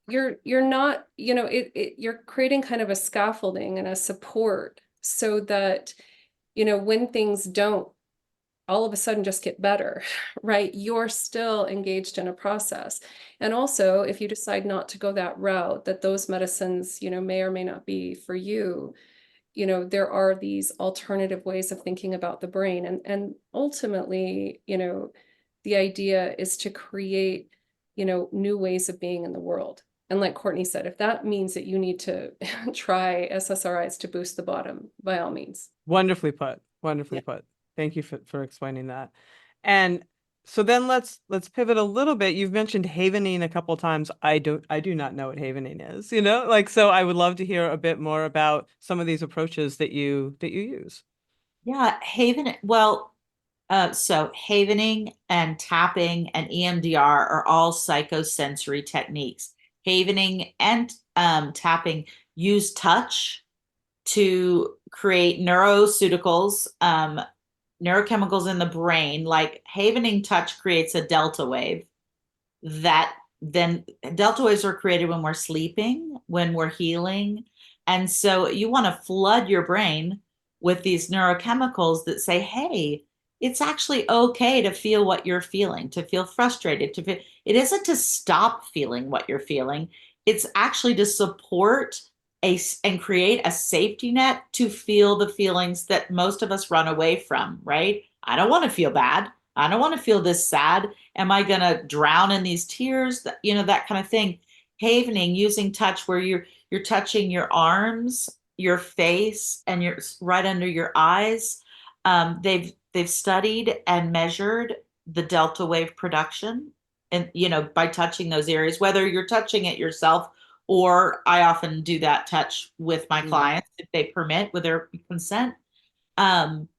you're not, you're creating kind of a scaffolding and a support so that, when things don't all of a sudden just get better, right? You're still engaged in a process. And also, if you decide not to go that route, that those medicines, may or may not be for you, there are these alternative ways of thinking about the brain. And ultimately, the idea is to create, new ways of being in the world. And like Courtney said, if that means that you need to try SSRIs to boost the bottom, by all means. Wonderfully put. Wonderfully put. Thank you for explaining that. And so then let's pivot a little bit. You've mentioned havening a couple of times. I do not know what havening is, so I would love to hear a bit more about some of these approaches that you use. Yeah, so havening and tapping and EMDR are all psychosensory techniques. Havening and tapping use touch to create neurochemicals in the brain. Like havening touch creates a delta wave that then delta waves are created when we're sleeping, when we're healing. And so you want to flood your brain with these neurochemicals that say, hey, it's actually okay to feel what you're feeling, to feel frustrated, it isn't to stop feeling what you're feeling. It's actually to support and create a safety net to feel the feelings that most of us run away from, right? I don't want to feel bad. I don't want to feel this sad. Am I going to drown in these tears? That kind of thing. Havening, using touch where you're touching your arms, your face, and you're right under your eyes. They've studied and measured the delta wave production, and by touching those areas, whether you're touching it yourself or I often do that touch with my clients if they permit with their consent. Um,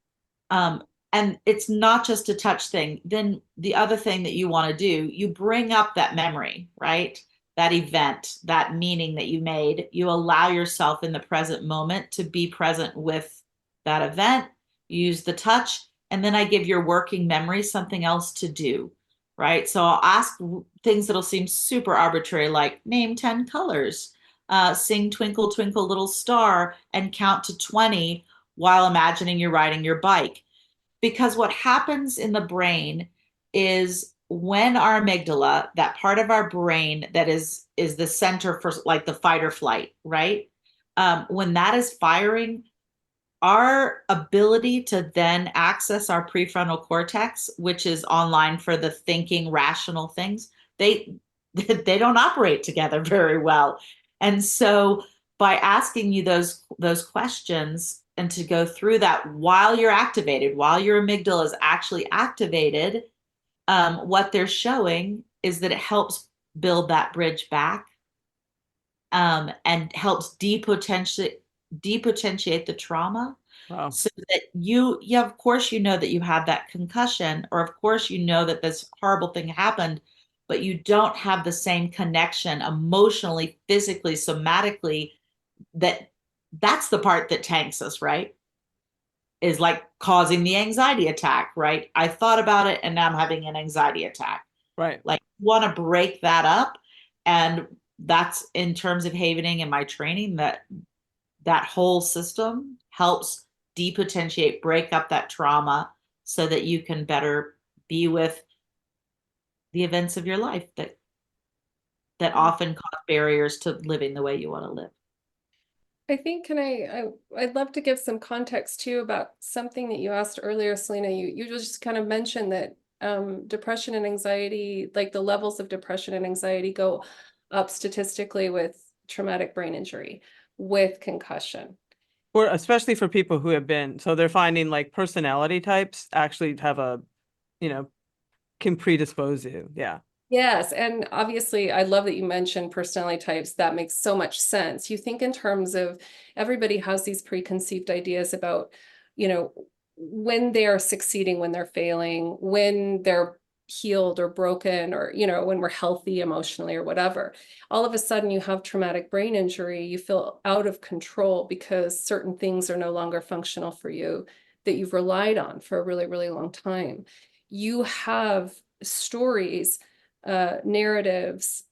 and it's not just a touch thing. Then the other thing that you want to do, you bring up that memory, right? That event, that meaning that you made. You allow yourself in the present moment to be present with that event. You use the touch, and then I give your working memory something else to do, right? So I'll ask things that'll seem super arbitrary, like name 10 colors, sing Twinkle, Twinkle, Little Star, and count to 20 while imagining you're riding your bike. Because what happens in the brain is when our amygdala, that part of our brain that is the center for like the fight or flight, right? When that is firing, our ability to then access our prefrontal cortex, which is online for the thinking rational things, they don't operate together very well. And so by asking you those questions and to go through that while you're activated, while your amygdala is actually activated, what they're showing is that it helps build that bridge back, and helps depotentiate the trauma. Wow. So that of course, that you had that concussion, or of course, that this horrible thing happened, but you don't have the same connection emotionally, physically, somatically. That's the part that tanks us, right? Is like causing the anxiety attack, right? I thought about it and now I'm having an anxiety attack. Right. Like, want to break that up. And that's in terms of havening and my training, that whole system helps depotentiate, break up that trauma so that you can better be with the events of your life that often cause barriers to living the way you want to live. I think, I'd love to give some context too about something that you asked earlier, Selena. You just kind of mentioned that depression and anxiety, like the levels of depression and anxiety go up statistically with traumatic brain injury, with concussion. Or especially for people who have been, so they're finding like personality types actually have can predispose you. Yeah. Yes, and obviously, I love that you mentioned personality types. That makes so much sense. You think in terms of everybody has these preconceived ideas about, when they are succeeding, when they're failing, when they're healed or broken, or, when we're healthy emotionally or whatever. All of a sudden, you have traumatic brain injury, you feel out of control because certain things are no longer functional for you that you've relied on for a really, really long time. You have stories, narratives,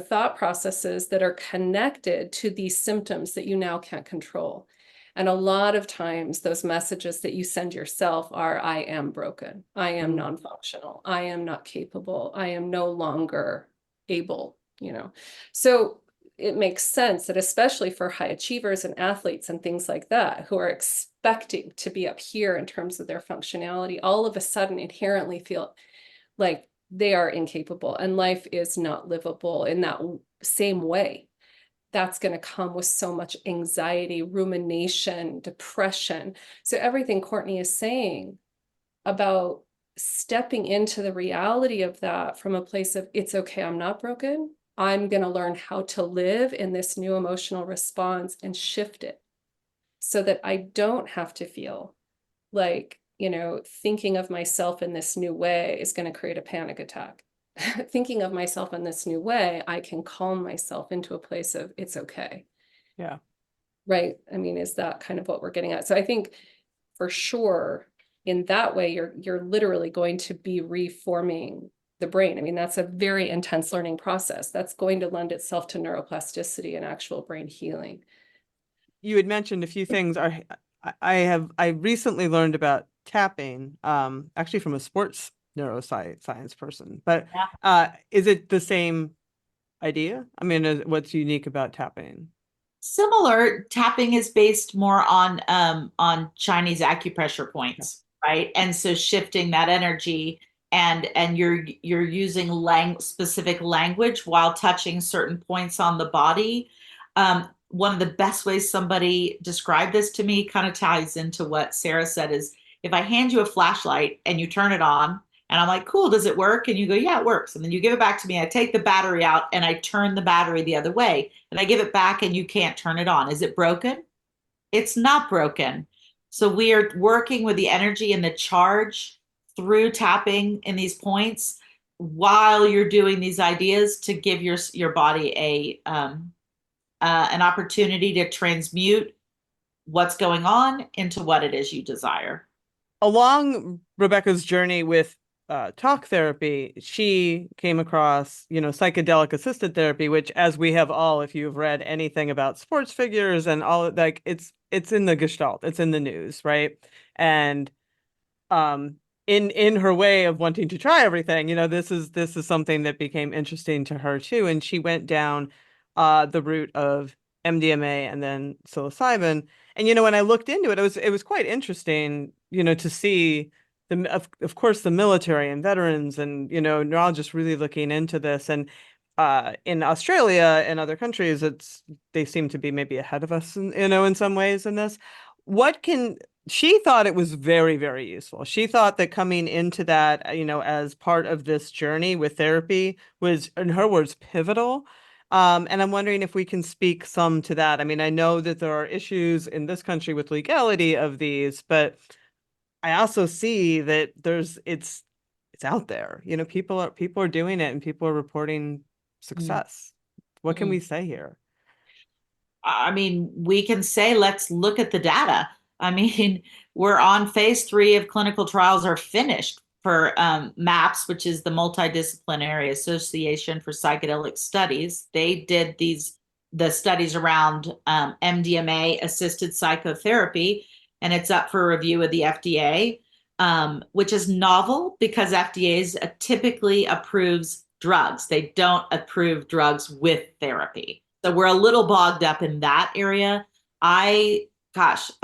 thought processes that are connected to these symptoms that you now can't control. And a lot of times those messages that you send yourself are, I am broken, I am non-functional, I am not capable, I am no longer able, So it makes sense that especially for high achievers and athletes and things like that, who are expecting to be up here in terms of their functionality, all of a sudden inherently feel like they are incapable and life is not livable in that same way. That's going to come with so much anxiety, rumination, depression. So everything Courtney is saying about stepping into the reality of that from a place of, it's okay, I'm not broken. I'm going to learn how to live in this new emotional response and shift it so that I don't have to feel like, thinking of myself in this new way is going to create a panic attack. Thinking of myself in this new way, I can calm myself into a place of it's okay. Yeah. Right. I mean, is that kind of what we're getting at? So I think for sure, in that way, you're literally going to be reforming the brain. I mean, that's a very intense learning process. That's going to lend itself to neuroplasticity and actual brain healing. You had mentioned a few things. I recently learned about tapping, actually from a sports neuroscience person. But is it the same idea? I mean, what's unique about tapping? Similar. Tapping is based more on Chinese acupressure points, right? And so shifting that energy, and you're using specific language while touching certain points on the body. One of the best ways somebody described this to me kind of ties into what Sarah said is, if I hand you a flashlight and you turn it on and I'm like, cool, does it work? And you go, yeah, it works. And then you give it back to me. I take the battery out and I turn the battery the other way and I give it back and you can't turn it on. Is it broken? It's not broken. So we are working with the energy and the charge through tapping in these points while you're doing these ideas to give your body an opportunity to transmute what's going on into what it is you desire. Along Rebecca's journey with talk therapy, she came across, psychedelic-assisted therapy, which, as we have all, if you've read anything about sports figures and all, like it's in the gestalt, it's in the news, right? And in her way of wanting to try everything, this is something that became interesting to her too, and she went down the route of MDMA and then psilocybin. And when I looked into it, it was quite interesting, to see of course the military and veterans and neurologists really looking into this. And in Australia and other countries, they seem to be maybe ahead of us, in some ways in this. She thought it was very, very useful. She thought that coming into that, as part of this journey with therapy was, in her words, pivotal. And I'm wondering if we can speak some to that. I mean, I know that there are issues in this country with legality of these, but I also see that it's it's out there. You know, people are doing it and people are reporting success. What can we say here? I mean, we can say, let's look at the data. I mean, we're on phase 3 of clinical trials are finished for MAPS, which is the Multidisciplinary Association for Psychedelic Studies. They did the studies around MDMA assisted psychotherapy, and it's up for review with the FDA, which is novel because FDA typically approves drugs. They don't approve drugs with therapy. So we're a little bogged up in that area. A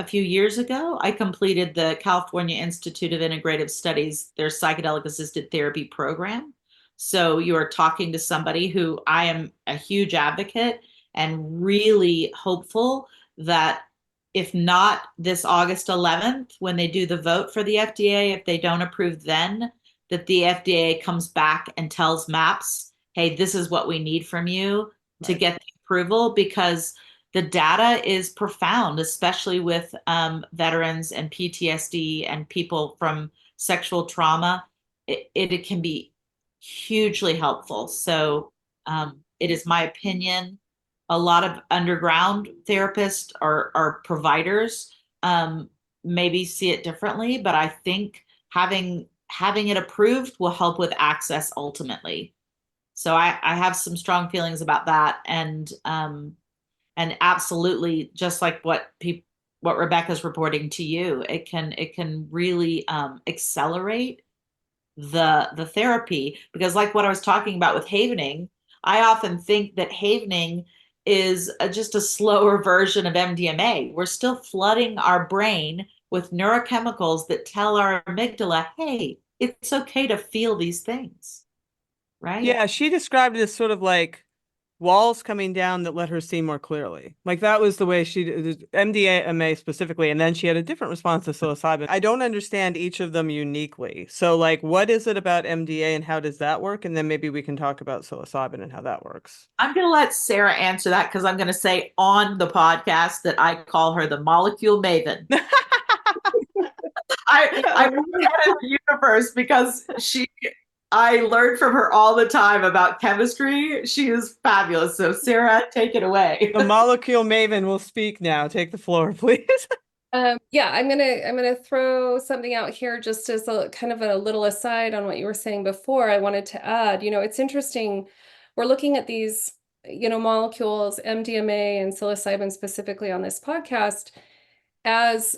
few years ago, I completed the California Institute of Integrative Studies, their psychedelic assisted therapy program. So you are talking to somebody who I am a huge advocate and really hopeful that if not this August 11th, when they do the vote for the FDA, if they don't approve then, that the FDA comes back and tells MAPS, hey, this is what we need from you to get the approval, because the data is profound, especially with veterans and PTSD and people from sexual trauma. It can be hugely helpful. So it is my opinion. A lot of underground therapists or providers maybe see it differently, but I think having it approved will help with access ultimately. So I have some strong feelings about that, and absolutely, just like what Rebecca's reporting to you, it can really accelerate the therapy, because like what I was talking about with havening, I often think that havening is just a slower version of MDMA. We're still flooding our brain with neurochemicals that tell our amygdala, hey, it's okay to feel these things, right? Yeah, she described it as sort of like walls coming down that let her see more clearly. Like that was the way she did MDMA specifically, and then she had a different response to psilocybin. I don't understand each of them uniquely. So like, what is it about MDA and how does that work? And then maybe we can talk about psilocybin and how that works. I'm going to let Sarah answer that, because I'm going to say on the podcast that I call her the molecule maven. I put that in the universe because I learned from her all the time about chemistry. She is fabulous. So Sarah, take it away. The molecule maven will speak now. Take the floor, please. Yeah, I'm gonna throw something out here just as a kind of a little aside on what you were saying before. I wanted to add, it's interesting. We're looking at these, molecules, MDMA and psilocybin specifically on this podcast as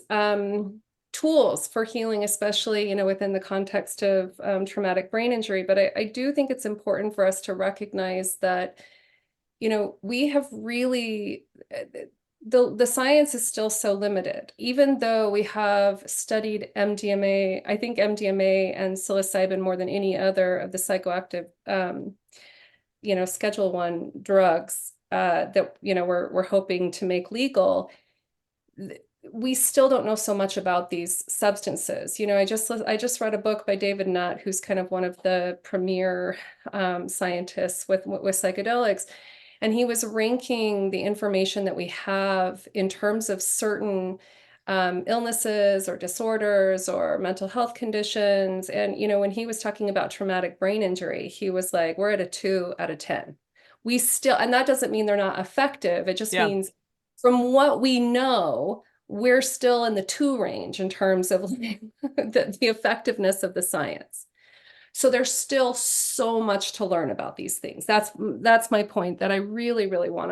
tools for healing, especially, within the context of traumatic brain injury. But I do think it's important for us to recognize that, we have really, the science is still so limited, even though we have studied MDMA. I think MDMA and psilocybin more than any other of the psychoactive, Schedule 1 drugs that, we're hoping to make legal. We still don't know so much about these substances. I just read a book by David Nutt, who's kind of one of the premier scientists with psychedelics. And he was ranking the information that we have in terms of certain illnesses or disorders or mental health conditions. And, when he was talking about traumatic brain injury, he was like, we're at a 2 out of 10. We still, and that doesn't mean they're not effective. It just means from what we know, we're still in the 2 range in terms of the effectiveness of the science. So there's still so much to learn about these things. That's my point that I really, really want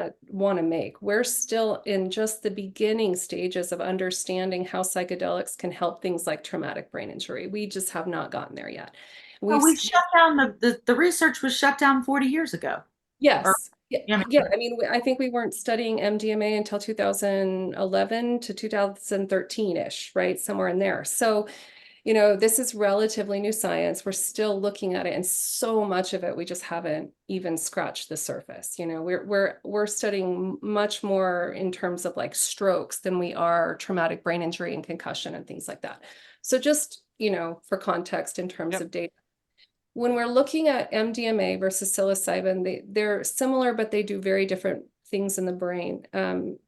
to make. We're still in just the beginning stages of understanding how psychedelics can help things like traumatic brain injury. We just have not gotten there yet. We shut down the research was shut down 40 years ago. Yes. Yeah. I mean, I think we weren't studying MDMA until 2011 to 2013-ish, right? Somewhere in there. So, this is relatively new science. We're still looking at it, and so much of it we just haven't even scratched the surface. We're studying much more in terms of like strokes than we are traumatic brain injury and concussion and things like that. So just, for context in terms of data. When we're looking at MDMA versus psilocybin, they're similar, but they do very different things in the brain.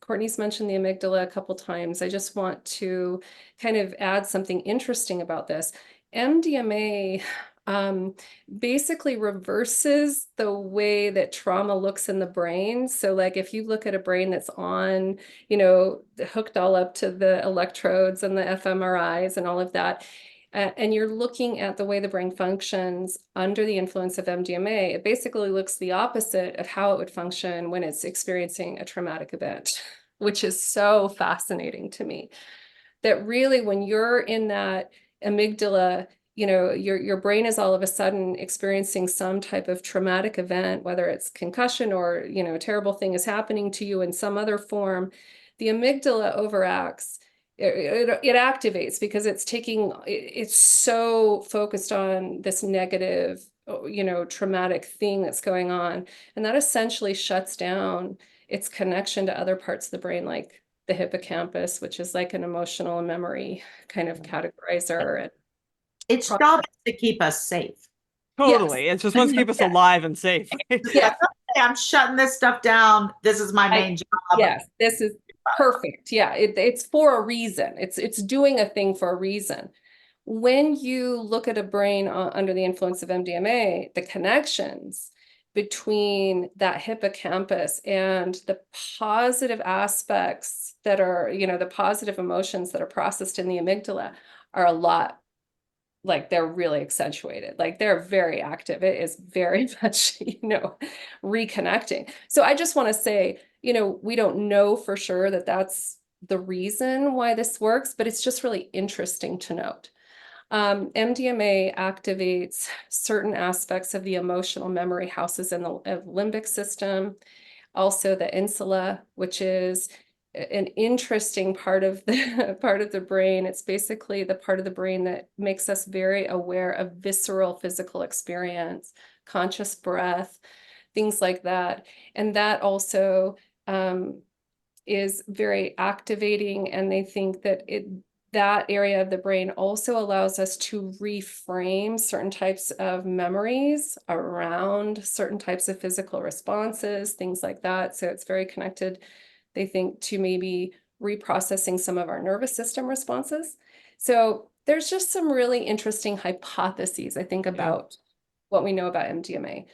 Courtney's mentioned the amygdala a couple times. I just want to kind of add something interesting about this. MDMA um, basically reverses the way that trauma looks in the brain. So like if you look at a brain that's on, hooked all up to the electrodes and the fMRIs and all of that, and you're looking at the way the brain functions under the influence of MDMA, it basically looks the opposite of how it would function when it's experiencing a traumatic event, which is so fascinating to me. That really, when you're in that amygdala, your brain is all of a sudden experiencing some type of traumatic event, whether it's concussion or, a terrible thing is happening to you in some other form, the amygdala overacts. It activates because it's so focused on this negative, traumatic thing that's going on. And that essentially shuts down its connection to other parts of the brain, like the hippocampus, which is like an emotional and memory kind of categorizer. And It's jobs to keep us safe. Totally. It just wants to keep us alive and safe. Yeah. I'm shutting this stuff down. This is my main job. Yes, this is perfect. Yeah, it's for a reason. It's doing a thing for a reason. When you look at a brain under the influence of MDMA, the connections between that hippocampus and the positive aspects that are, the positive emotions that are processed in the amygdala are a lot, like they're really accentuated, like they're very active. It is very much, reconnecting. So I just want to say, we don't know for sure that that's the reason why this works, but it's just really interesting to note. MDMA activates certain aspects of the emotional memory houses in the limbic system, also the insula, which is an interesting part of the brain. It's basically the part of the brain that makes us very aware of visceral physical experience, conscious breath, things like that. And that also is very activating. And they think that that area of the brain also allows us to reframe certain types of memories around certain types of physical responses, things like that. So it's very connected, they think, to maybe reprocessing some of our nervous system responses. So there's just some really interesting hypotheses, I think, about what we know about MDMA.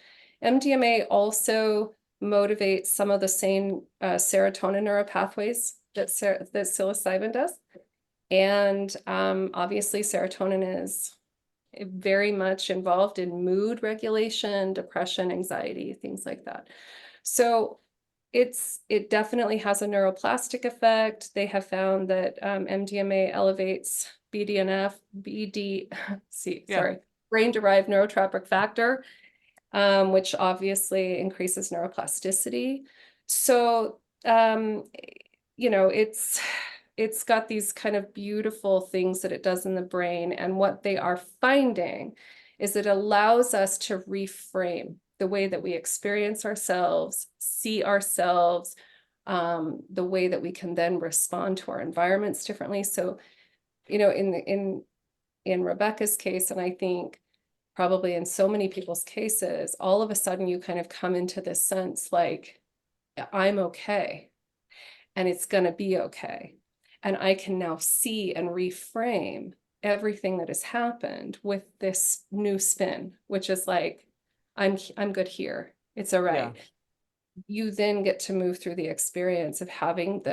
MDMA also motivates some of the same serotonin neuropathways that psilocybin does. And obviously serotonin is very much involved in mood regulation, depression, anxiety, things like that. So it definitely has a neuroplastic effect. They have found that MDMA elevates brain-derived neurotropic factor, which obviously increases neuroplasticity. So, it's got these kind of beautiful things that it does in the brain. And what they are finding is it allows us to reframe the way that we experience ourselves, see ourselves, the way that we can then respond to our environments differently. So, in Rebecca's case, and I think probably in so many people's cases, all of a sudden you kind of come into this sense like, I'm okay, and it's going to be okay. And I can now see and reframe everything that has happened with this new spin, which is like, I'm good here. It's all right. Yeah. You then get to move through the experience of having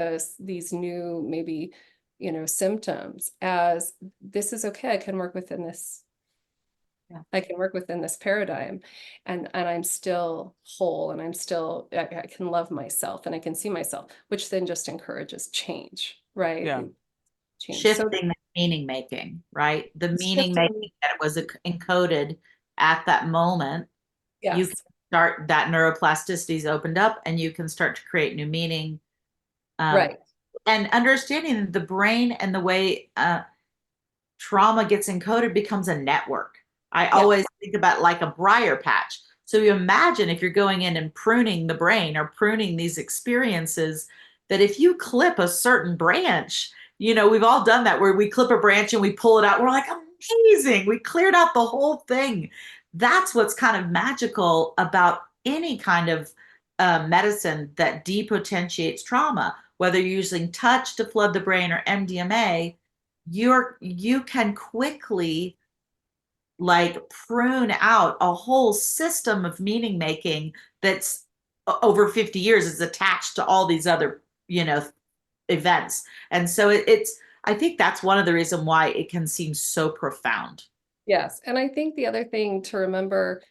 these new, maybe, symptoms as this is okay. I can work within this. Yeah. I can work within this paradigm, and I'm still whole, and I can love myself, and I can see myself, which then just encourages change, right? Yeah. Change. Shifting the meaning making, right? The meaning making that was encoded at that moment. Yes. You can start, that neuroplasticity is opened up, and you can start to create new meaning. Right. And understanding the brain and the way trauma gets encoded becomes a network. I always think about like a briar patch. So you imagine if you're going in and pruning the brain or pruning these experiences, that if you clip a certain branch, we've all done that where we clip a branch and we pull it out. We're like, amazing. We cleared out the whole thing. That's what's kind of magical about any kind of medicine that depotentiates trauma, whether you're using touch to flood the brain or MDMA, you can quickly like prune out a whole system of meaning making that's over 50 years is attached to all these other, events. And so it's, I think that's one of the reasons why it can seem so profound. Yes. And I think the other thing to remember,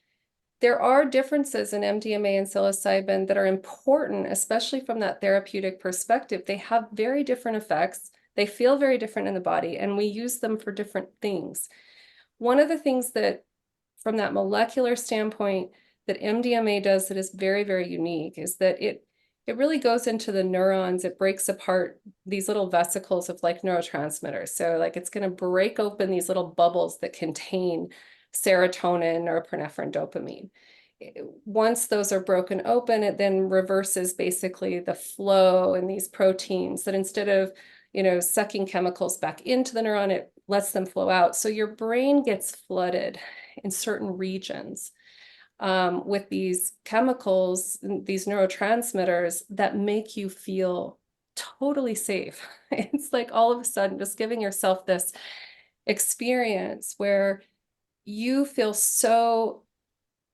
there are differences in MDMA and psilocybin that are important, especially from that therapeutic perspective. They have very different effects. They feel very different in the body, and we use them for different things. One of the things that, from that molecular standpoint, that MDMA does that is very, very unique is that it really goes into the neurons. It breaks apart these little vesicles of like neurotransmitters. So like it's going to break open these little bubbles that contain serotonin, norepinephrine, dopamine. Once those are broken open, it then reverses basically the flow in these proteins that instead of, sucking chemicals back into the neuron, it lets them flow out. So your brain gets flooded in certain regions with these chemicals, these neurotransmitters that make you feel totally safe. It's like all of a sudden just giving yourself this experience where you feel so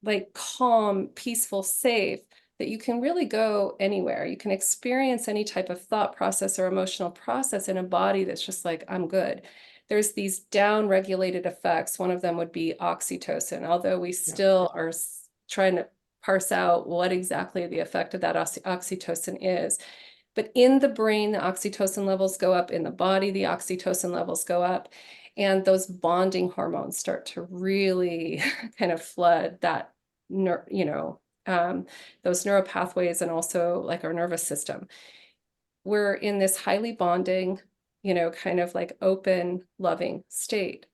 like calm, peaceful, safe that you can really go anywhere. You can experience any type of thought process or emotional process in a body that's just like, I'm good. There's these down-regulated effects. One of them would be oxytocin, although we still are trying to parse out what exactly the effect of that oxytocin is. But in the brain, the oxytocin levels go up. In the body, the oxytocin levels go up. And those bonding hormones start to really kind of flood that, those neural pathways and also like our nervous system. We're in this highly bonding, kind of like open, loving state.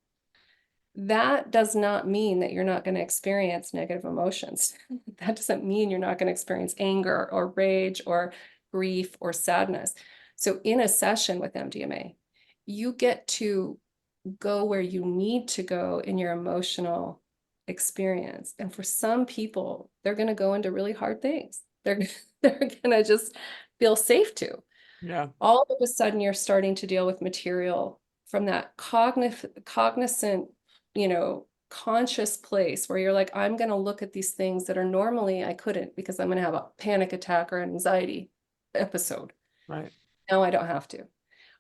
That does not mean that you're not going to experience negative emotions. That doesn't mean you're not going to experience anger or rage or grief or sadness. So in a session with MDMA, you get to go where you need to go in your emotional experience. And for some people, they're going to go into really hard things. They're going to just feel safe to. Yeah. All of a sudden, you're starting to deal with material from that cognizant, conscious place where you're like, I'm going to look at these things that are normally I couldn't because I'm going to have a panic attack or an anxiety episode. Right. Now I don't have to.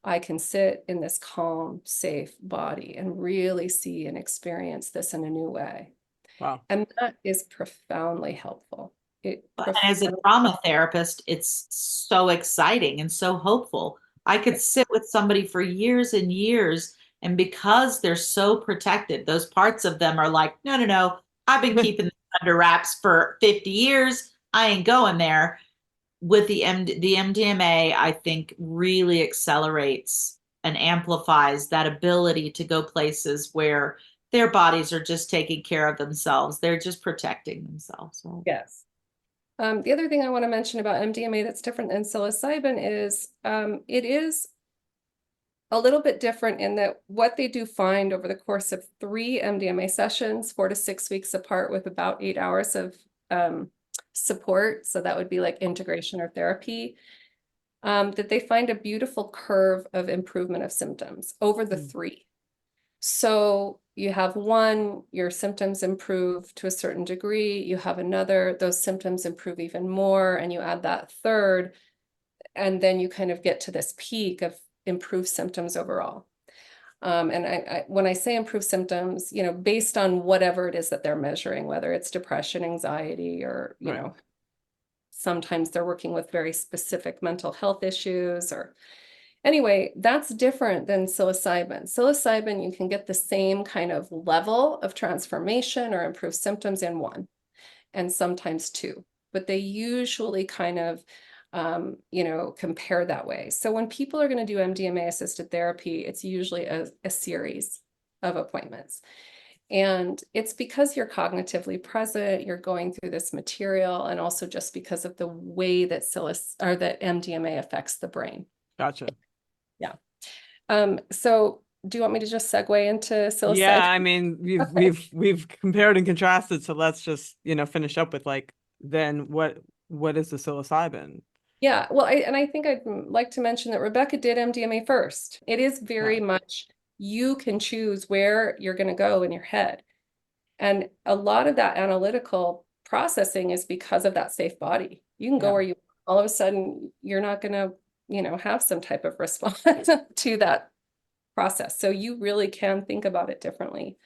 I can sit in this calm, safe body and really see and experience this in a new way. Wow. And that is profoundly helpful. And as a trauma therapist, it's so exciting and so hopeful. I could sit with somebody for years and years, and because they're so protected, those parts of them are like, no, no, no, I've been keeping this under wraps for 50 years. I ain't going there. With the MDMA, I think really accelerates and amplifies that ability to go places where their bodies are just taking care of themselves. They're just protecting themselves. Right? Yes. The other thing I want to mention about MDMA that's different than psilocybin is it is a little bit different in that what they do find over the course of 3 MDMA sessions, 4 to 6 weeks apart with about 8 hours of support. So that would be like integration or therapy, that they find a beautiful curve of improvement of symptoms over the 3. So you have one, your symptoms improve to a certain degree. You have another, those symptoms improve even more. And you add that third, and then you kind of get to this peak of improved symptoms overall. And when I say improved symptoms, based on whatever it is that they're measuring, whether it's depression, anxiety, or, Right. Sometimes they're working with very specific mental health issues or anyway, that's different than psilocybin. Psilocybin, you can get the same kind of level of transformation or improved symptoms in 1 and sometimes 2, but they usually kind of, compare that way. So when people are going to do MDMA assisted therapy, it's usually a series of appointments. And it's because you're cognitively present, you're going through this material, and also just because of the way that that MDMA affects the brain. Gotcha. Yeah. So do you want me to just segue into psilocybin? Yeah, I mean, we've compared and contrasted, so let's just, finish up with like, then what is the psilocybin? Yeah, well, I think I'd like to mention that Rebecca did MDMA first. It is very much, you can choose where you're going to go in your head. And a lot of that analytical processing is because of that safe body. You can go Yeah. where you, all of a sudden, you're not going to, have some type of response to that process. So you really can think about it differently.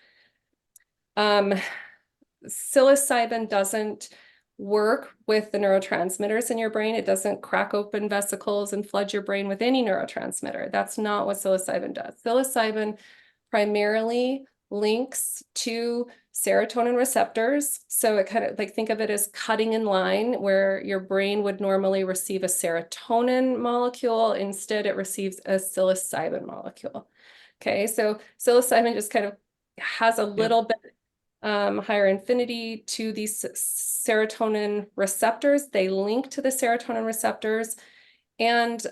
Psilocybin doesn't work with the neurotransmitters in your brain. It doesn't crack open vesicles and flood your brain with any neurotransmitter. That's not what psilocybin does. Psilocybin primarily links to serotonin receptors. So it kind of like, think of it as cutting in line where your brain would normally receive a serotonin molecule. Instead, it receives a psilocybin molecule. Okay, so psilocybin just kind of has a little bit higher affinity to these serotonin receptors. They link to the serotonin receptors, and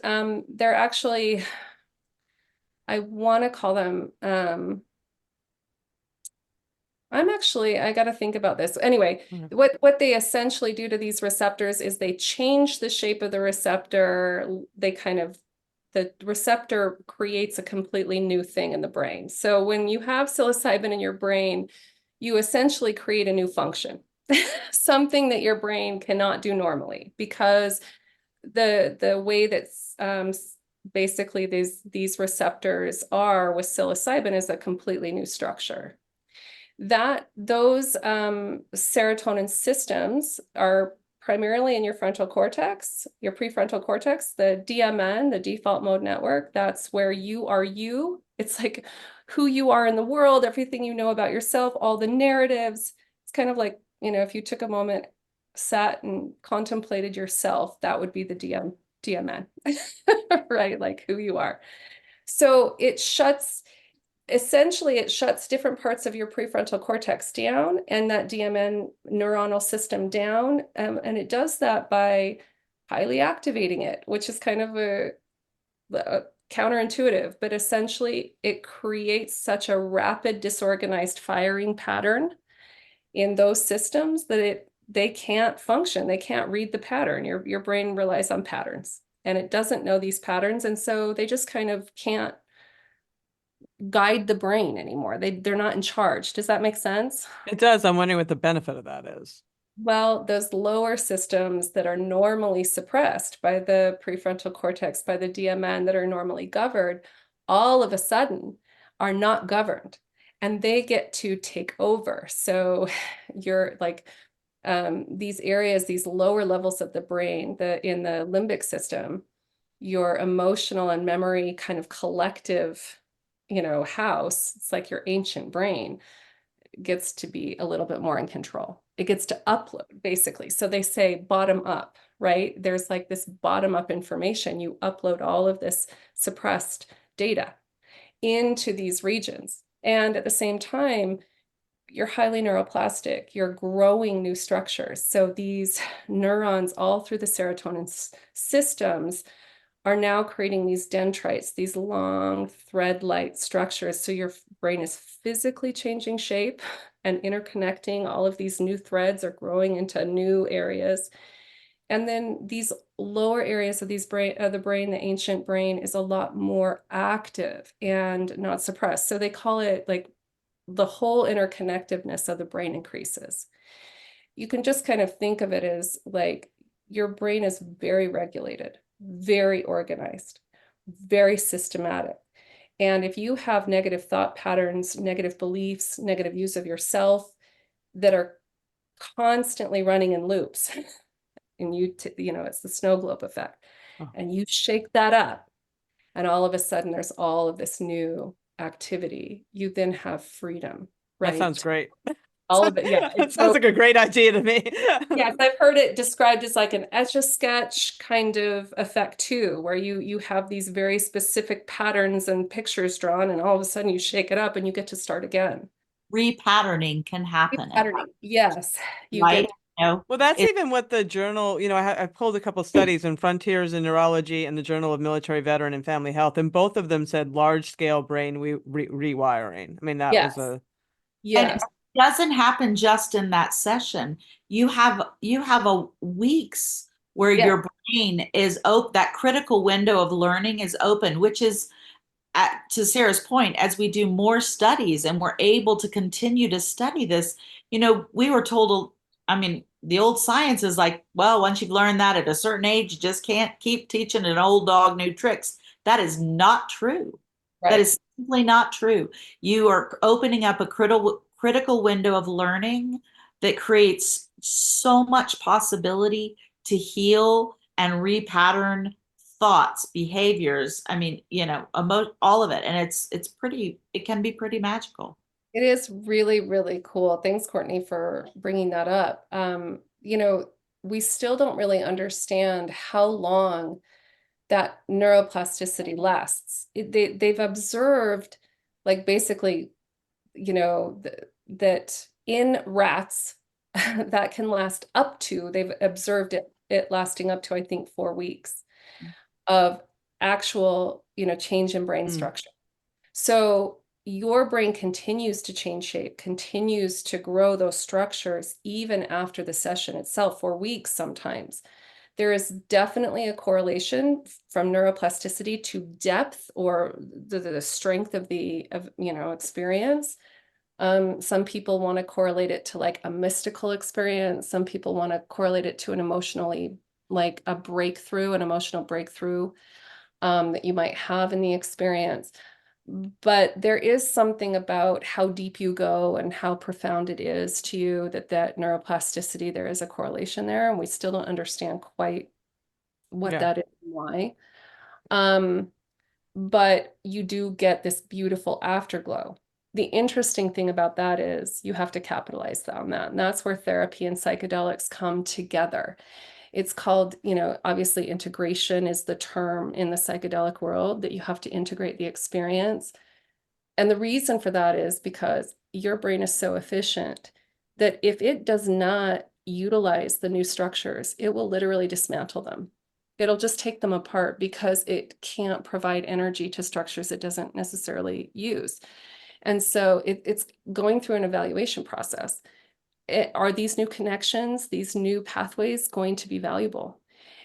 they're actually, I want to call them, I got to think about this. Anyway, what they essentially do to these receptors is they change the shape of the receptor. The receptor creates a completely new thing in the brain. So when you have psilocybin in your brain, you essentially create a new function, something that your brain cannot do normally, because the way that basically these receptors are with psilocybin is a completely new structure. Those serotonin systems are primarily in your frontal cortex, your prefrontal cortex, the DMN, the default mode network. That's where you are you. It's like who you are in the world, everything you know about yourself, all the narratives. It's kind of like, if you took a moment, sat and contemplated yourself, that would be the DMN, right? Like who you are. So it shuts different parts of your prefrontal cortex down and that DMN neuronal system down. And it does that by highly activating it, which is kind of a counterintuitive, but essentially it creates such a rapid, disorganized firing pattern in those systems that they can't function. They can't read the pattern. Your brain relies on patterns and it doesn't know these patterns. And so they just kind of can't guide the brain anymore. They're not in charge. Does that make sense? It does. I'm wondering what the benefit of that is. Well, those lower systems that are normally suppressed by the prefrontal cortex, by the DMN, that are normally governed, all of a sudden are not governed and they get to take over. So you're like these areas, these lower levels of the brain, in the limbic system, your emotional and memory kind of collective house, it's like your ancient brain gets to be a little bit more in control. It gets to upload, basically. So they say bottom up, right? There's like this bottom up information. You upload all of this suppressed data into these regions. And at the same time, you're highly neuroplastic. You're growing new structures. So these neurons all through the serotonin systems are now creating these dendrites, these long thread-like structures. So your brain is physically changing shape and interconnecting. All of these new threads are growing into new areas. And then these lower areas of the brain, the ancient brain, is a lot more active and not suppressed. So they call it like the whole interconnectedness of the brain increases. You can just kind of think of it as like your brain is very regulated, very organized, very systematic. And if you have negative thought patterns, negative beliefs, negative views of yourself that are constantly running in loops, and it's the snow globe effect, and you shake that up, and all of a sudden there's all of this new activity, you then have freedom, right? That sounds great. All of it, yeah. It sounds like a great idea to me. Yes, I've heard it described as like an Etch-a-Sketch kind of effect too, where you have these very specific patterns and pictures drawn, and all of a sudden you shake it up and you get to start again. Repatterning can happen. Repatterning, yes. Right? Well, that's even what the journal, I pulled a couple studies in Frontiers in Neurology and the Journal of Military Veteran and Family Health, and both of them said large-scale brain rewiring. I mean, that was a... Yes. And it doesn't happen just in that session. You have a weeks where your brain is open, that critical window of learning is open, which is to Sarah's point, as we do more studies and we're able to continue to study this, we were told, I mean, the old science is like, well, once you've learned that at a certain age, you just can't keep teaching an old dog new tricks. That is not true. That Right. is simply not true. You are opening up a critical window of learning that creates so much possibility to heal and repattern thoughts, behaviors. I mean, all of it. And it can be pretty magical. It is really, really cool. Thanks, Courtney, for bringing that up. We still don't really understand how long that neuroplasticity lasts. They've observed, like, basically, that in rats, that can last up to, they've observed it lasting up to, I think, 4 weeks of actual, change in brain structure. So your brain continues to change shape, continues to grow those structures even after the session itself, for weeks sometimes. There is definitely a correlation from neuroplasticity to depth, or the strength of experience. Some people want to correlate it to like a mystical experience. Some people want to correlate it to an emotionally, like an emotional breakthrough that you might have in the experience. But there is something about how deep you go and how profound it is to you, that neuroplasticity, there is a correlation there, and we still don't understand quite what that is and why. But you do get this beautiful afterglow. The interesting thing about that is you have to capitalize on that. And that's where therapy and psychedelics come together. It's called, obviously integration is the term in the psychedelic world, that you have to integrate the experience. And the reason for that is because your brain is so efficient that if it does not utilize the new structures, it will literally dismantle them. It'll just take them apart because it can't provide energy to structures it doesn't necessarily use. And so it's going through an evaluation process. Are these new connections, these new pathways going to be valuable?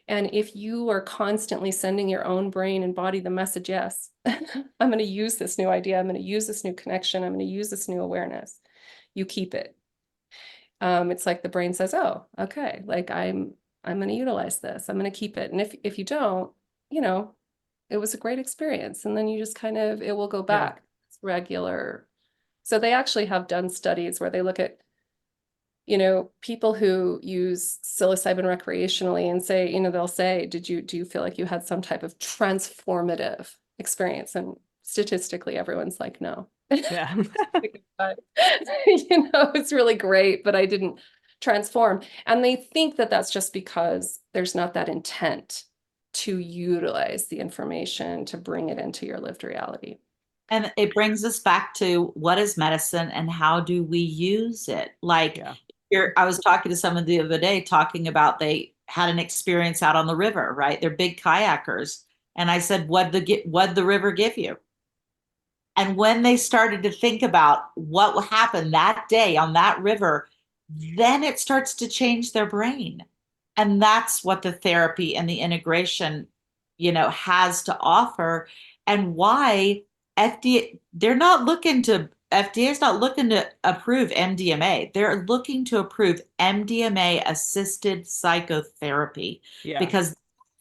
And if you are constantly sending your own brain and body the message, yes, I'm going to use this new idea, I'm going to use this new connection, I'm going to use this new awareness, you keep it. It's like the brain says, oh, okay, like I'm going to utilize this, I'm going to keep it. And if you don't, it was a great experience. And then you just it will go back. It's regular. So they actually have done studies where they look at people who use psilocybin recreationally and say, they'll say, do you feel like you had some type of transformative experience? And statistically, everyone's like, no. Yeah. It's really great, but I didn't transform. And they think that that's just because there's not that intent to utilize the information to bring it into your lived reality. And it brings us back to what is medicine and how do we use it? Like, I was talking to someone the other day talking about they had an experience out on the river, right? They're big kayakers. And I said, what'd the river give you? And when they started to think about what happened that day on that river, then it starts to change their brain. And that's what the therapy and the integration, has to offer, and why FDA is not looking to approve MDMA. They're looking to approve MDMA assisted psychotherapy because the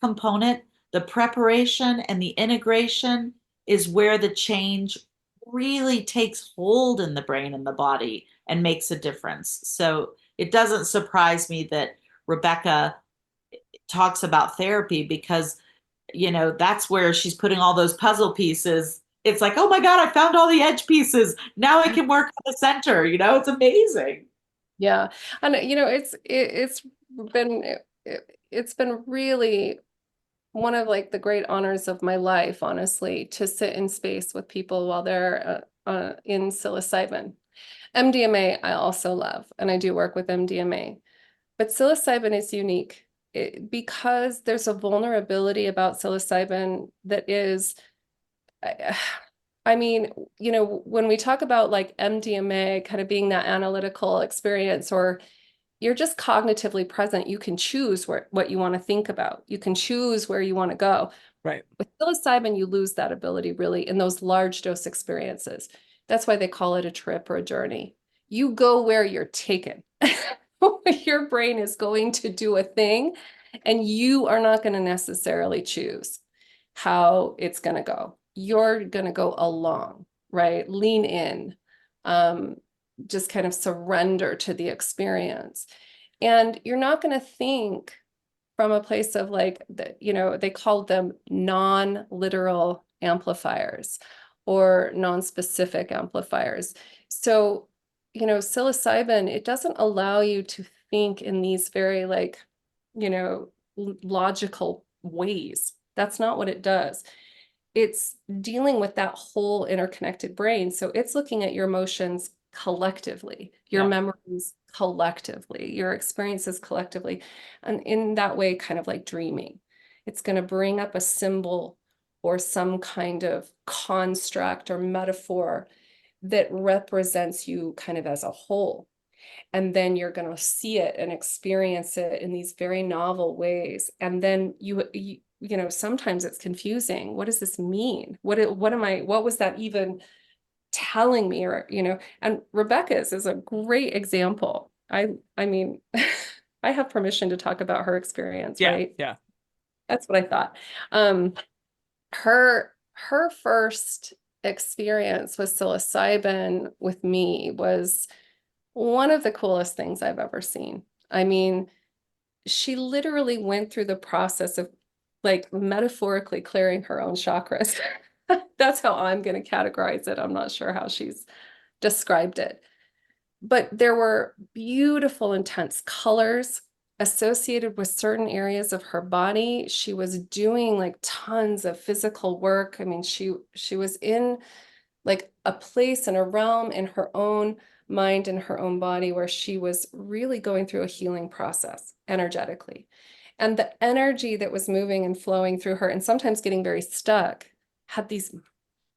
component, the preparation and the integration is where the change really takes hold in the brain and the body and makes a difference. So it doesn't surprise me that Rebecca talks about therapy because, that's where she's putting all those puzzle pieces. It's like, oh my God, I found all the edge pieces. Now I can work on the center. It's amazing. Yeah. And, it's been really one of like the great honors of my life, honestly, to sit in space with people while they're in psilocybin. MDMA, I also love, and I do work with MDMA, but psilocybin is unique because there's a vulnerability about psilocybin that is, I mean, when we talk about like MDMA kind of being that analytical experience, or you're just cognitively present, you can choose what you want to think about. You can choose where you want to go. Right. With psilocybin, you lose that ability really in those large dose experiences. That's why they call it a trip or a journey. You go where you're taken. Your brain is going to do a thing, and you are not going to necessarily choose how it's going to go. You're going to go along, right? Lean in, just kind of surrender to the experience. And you're not going to think from a place of like, they called them non-literal amplifiers or non-specific amplifiers. So, psilocybin, it doesn't allow you to think in these very like, logical ways. That's not what it does. It's dealing with that whole interconnected brain. So it's looking at your emotions collectively, your Yeah. memories collectively, your experiences collectively. And in that way, kind of like dreaming. It's going to bring up a symbol or some kind of construct or metaphor that represents you kind of as a whole. And then you're going to see it and experience it in these very novel ways. And then sometimes it's confusing. What does this mean? What was that even telling me? Or, and Rebecca's is a great example. I mean, I have permission to talk about her experience, Yeah. right? Yeah. That's what I thought. Her first experience with psilocybin with me was one of the coolest things I've ever seen. I mean, she literally went through the process of like metaphorically clearing her own chakras. That's how I'm going to categorize it. I'm not sure how she's described it. But there were beautiful, intense colors associated with certain areas of her body. She was doing like tons of physical work. I mean, she was in like a place and a realm in her own mind and her own body where she was really going through a healing process energetically. And the energy that was moving and flowing through her and sometimes getting very stuck had these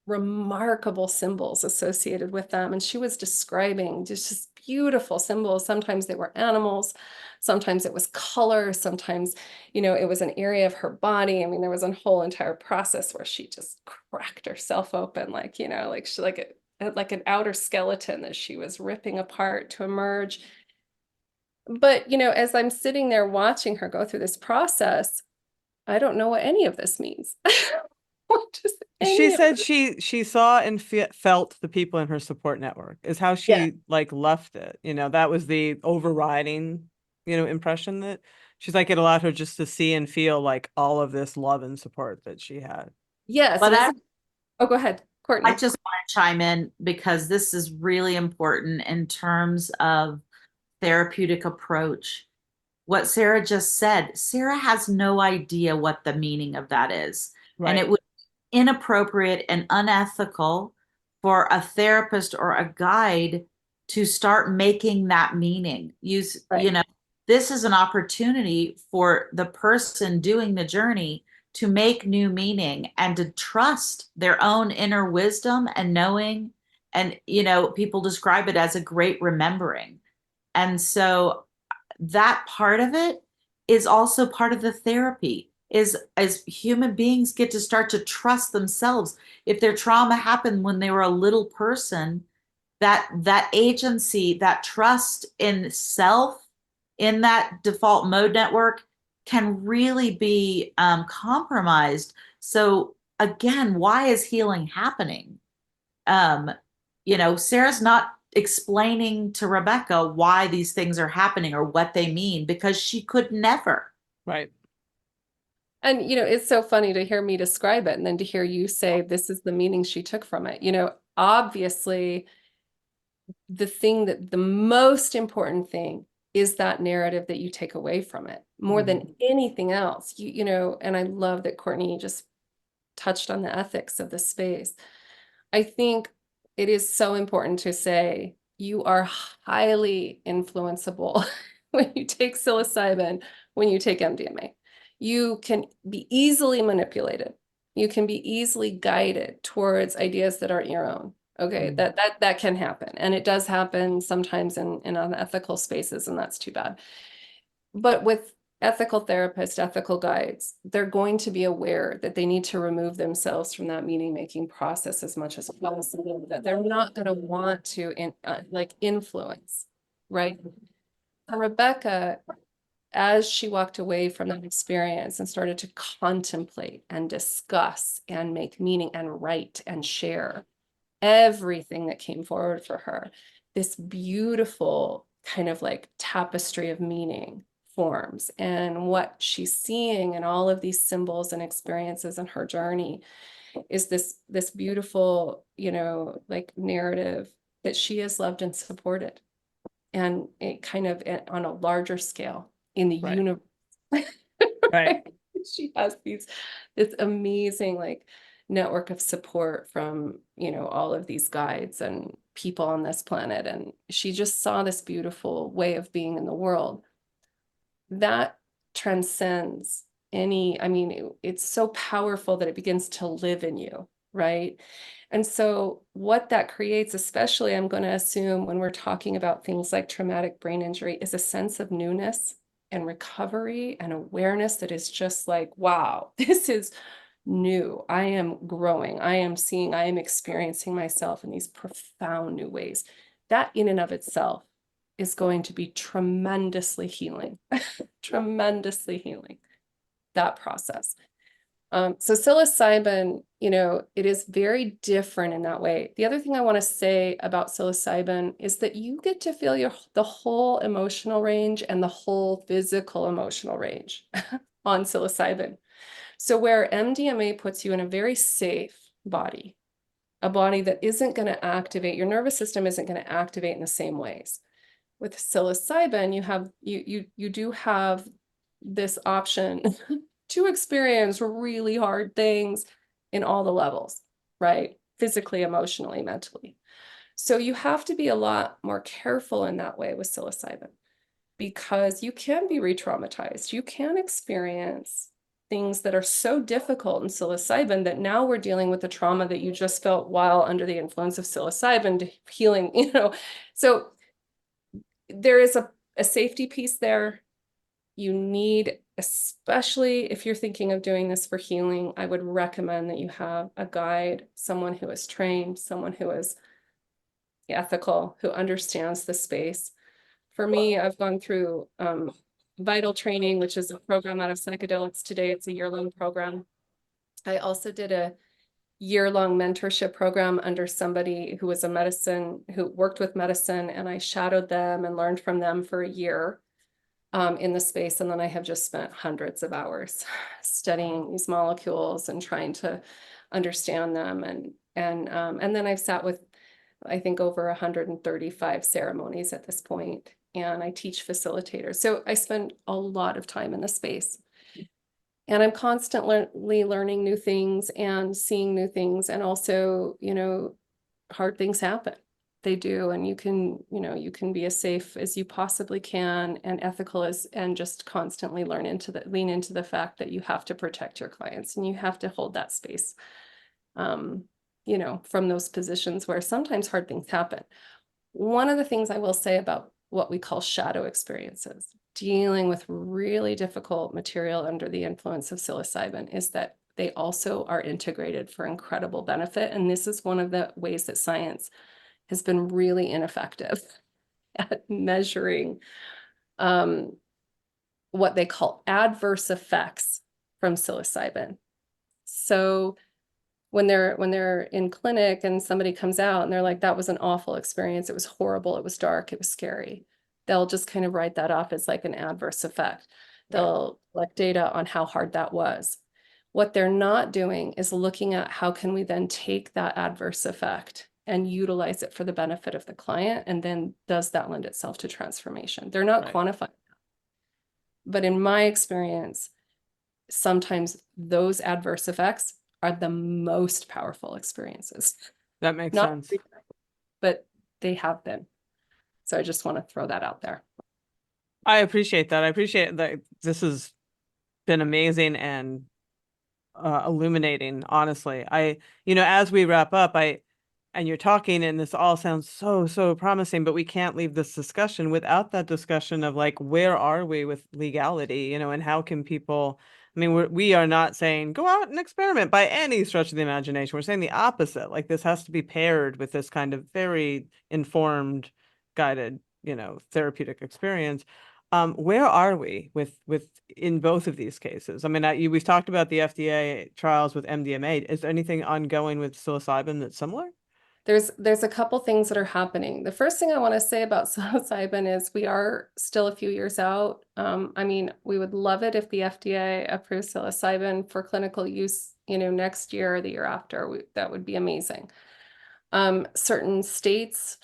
remarkable symbols associated with them. And she was describing just beautiful symbols. Sometimes they were animals, sometimes it was color, sometimes, it was an area of her body. I mean, there was a whole entire process where she just cracked herself open, like, like she like an outer skeleton that she was ripping apart to emerge. But, as I'm sitting there watching her go through this process, I don't know what any of this means. What does She any of said this- she saw and felt the people in her support network is how Yeah. she like left it. That was the overriding, impression that she's like, it allowed her just to see and feel like all of this love and support that she had. Yes. But Oh, go ahead, I Courtney. just want to chime in because this is really important in terms of therapeutic approach. What Sarah just said, Sarah has no idea what the meaning of that is. And Right. it would be inappropriate and unethical for a therapist or a guide to start making that meaning. Right. This is an opportunity for the person doing the journey to make new meaning and to trust their own inner wisdom and knowing. And, people describe it as a great remembering. And so that part of it is also part of the therapy is as human beings get to start to trust themselves. If their trauma happened when they were a little person, that agency, that trust in self in that default mode network can really be compromised. So again, why is healing happening? Sarah's not explaining to Rebecca why these things are happening or what they mean because she could never. Right. And, it's so funny to hear me describe it and then to hear you say this is the meaning she took from it. Obviously, the most important thing is that narrative that you take away from it more than anything else. And I love that Courtney just touched on the ethics of the space. I think it is so important to say you are highly influenceable when you take psilocybin, when you take MDMA. You can be easily manipulated. You can be easily guided towards ideas that aren't your own. Okay, that can happen. And it does happen sometimes in unethical spaces, and that's too bad. But with ethical therapists, ethical guides, they're going to be aware that they need to remove themselves from that meaning-making process as much as possible, that they're not going to want to influence, right? For Rebecca, as she walked away from that experience and started to contemplate and discuss and make meaning and write and share everything that came forward for her, this beautiful kind of like tapestry of meaning forms. And what she's seeing in all of these symbols and experiences in her journey is this beautiful, like narrative that she is loved and supported. And it kind of on a larger scale in the Right. universe. Right. She has this amazing like network of support from, all of these guides and people on this planet. And she just saw this beautiful way of being in the world that transcends it's so powerful that it begins to live in you, right? And so what that creates, especially I'm going to assume when we're talking about things like traumatic brain injury, is a sense of newness and recovery and awareness that is just like, wow, this is new. I am growing. I am seeing, I am experiencing myself in these profound new ways. That in and of itself is going to be tremendously healing, tremendously healing, that process. So psilocybin, it is very different in that way. The other thing I want to say about psilocybin is that you get to feel the whole emotional range and the whole physical emotional range on psilocybin. So where MDMA puts you in a very safe body, a body that isn't going to activate, your nervous system isn't going to activate in the same ways. With psilocybin, you do have this option to experience really hard things in all the levels, right? Physically, emotionally, mentally. So you have to be a lot more careful in that way with psilocybin because you can be re-traumatized. You can experience things that are so difficult in psilocybin that now we're dealing with the trauma that you just felt while under the influence of psilocybin to healing, So there is a safety piece there. You need, especially if you're thinking of doing this for healing, I would recommend that you have a guide, someone who is trained, someone who is ethical, who understands the space. For me, I've gone through Vital Training, which is a program out of Psychedelics Today. It's a year-long program. I also did a year-long mentorship program under somebody who was who worked with medicine, and I shadowed them and learned from them for a year in the space. And then I have just spent hundreds of hours studying these molecules and trying to understand them. And then I've sat with, I think, over 135 ceremonies at this point, and I teach facilitators. So I spend a lot of time in the space. And I'm constantly learning new things and seeing new things. And also, hard things happen. They do. And you can be as safe as you possibly can and ethical and just constantly lean into the fact that you have to protect your clients and you have to hold that space, from those positions where sometimes hard things happen. One of the things I will say about what we call shadow experiences, dealing with really difficult material under the influence of psilocybin, is that they also are integrated for incredible benefit. And this is one of the ways that science has been really ineffective at measuring what they call adverse effects from psilocybin. So when they're in clinic and somebody comes out and they're like, that was an awful experience, it was horrible, it was dark, it was scary, they'll just kind of write that off as like an adverse effect. They'll collect data on how hard that was. What they're not doing is looking at how can we then take that adverse effect and utilize it for the benefit of the client, and then does that lend itself to transformation? They're not quantifying that. But in my experience, sometimes those adverse effects are the most powerful experiences. That makes Not sense. but they have been. So I just want to throw that out there. I appreciate that. I appreciate that. This has been amazing and illuminating, honestly. As we wrap up, and you're talking, and this all sounds so promising, but we can't leave this discussion without that discussion of like, where are we with legality, you know, and how can people, I mean, we are not saying go out and experiment by any stretch of the imagination. We're saying the opposite. Like, this has to be paired with this kind of very informed, guided, you know, therapeutic experience. Where are we with in both of these cases? I mean, we've talked about the FDA trials with MDMA. Is there anything ongoing with psilocybin that's similar? There's a couple things that are happening. The first thing I want to say about psilocybin is we are still a few years out. I mean, we would love it if the FDA approves psilocybin for clinical use, you know, next year or the year after. That would be amazing. Certain states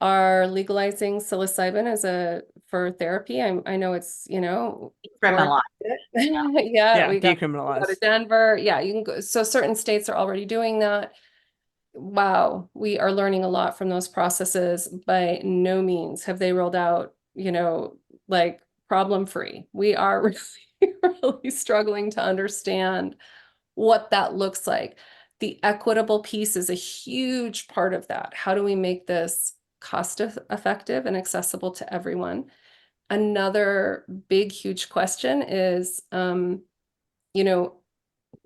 are legalizing psilocybin for therapy. I know it's, you know, Criminal. yeah, we got decriminalized. to Denver. Yeah, you can go. So certain states are already doing that. Wow, we are learning a lot from those processes. By no means have they rolled out, you know, like problem free. We are really, really struggling to understand what that looks like. The equitable piece is a huge part of that. How do we make this cost effective and accessible to everyone? Another big, huge question is, you know,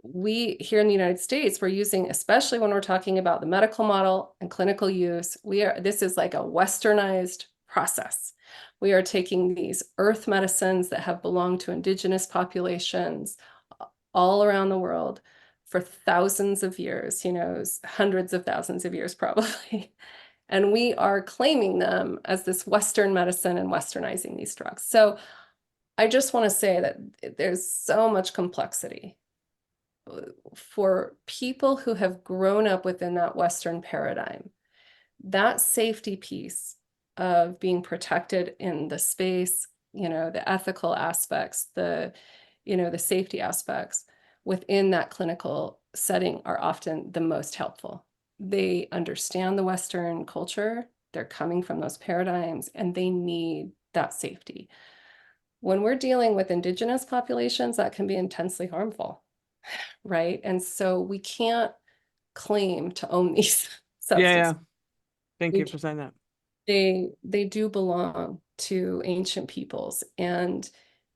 we here in the United States, we're using, especially when we're talking about the medical model and clinical use, this is like a westernized process. We are taking these earth medicines that have belonged to indigenous populations all around the world for thousands of years, you know, hundreds of thousands of years probably. And we are claiming them as this Western medicine and westernizing these drugs. So I just want to say that there's so much complexity for people who have grown up within that Western paradigm. That safety piece of being protected in the space, you know, the ethical aspects, the safety aspects within that clinical setting are often the most helpful. They understand the Western culture, they're coming from those paradigms, and they need that safety. When we're dealing with indigenous populations, that can be intensely harmful, right? And so we can't claim to own these substances. Yeah. Thank you for saying that. They do belong to ancient peoples, and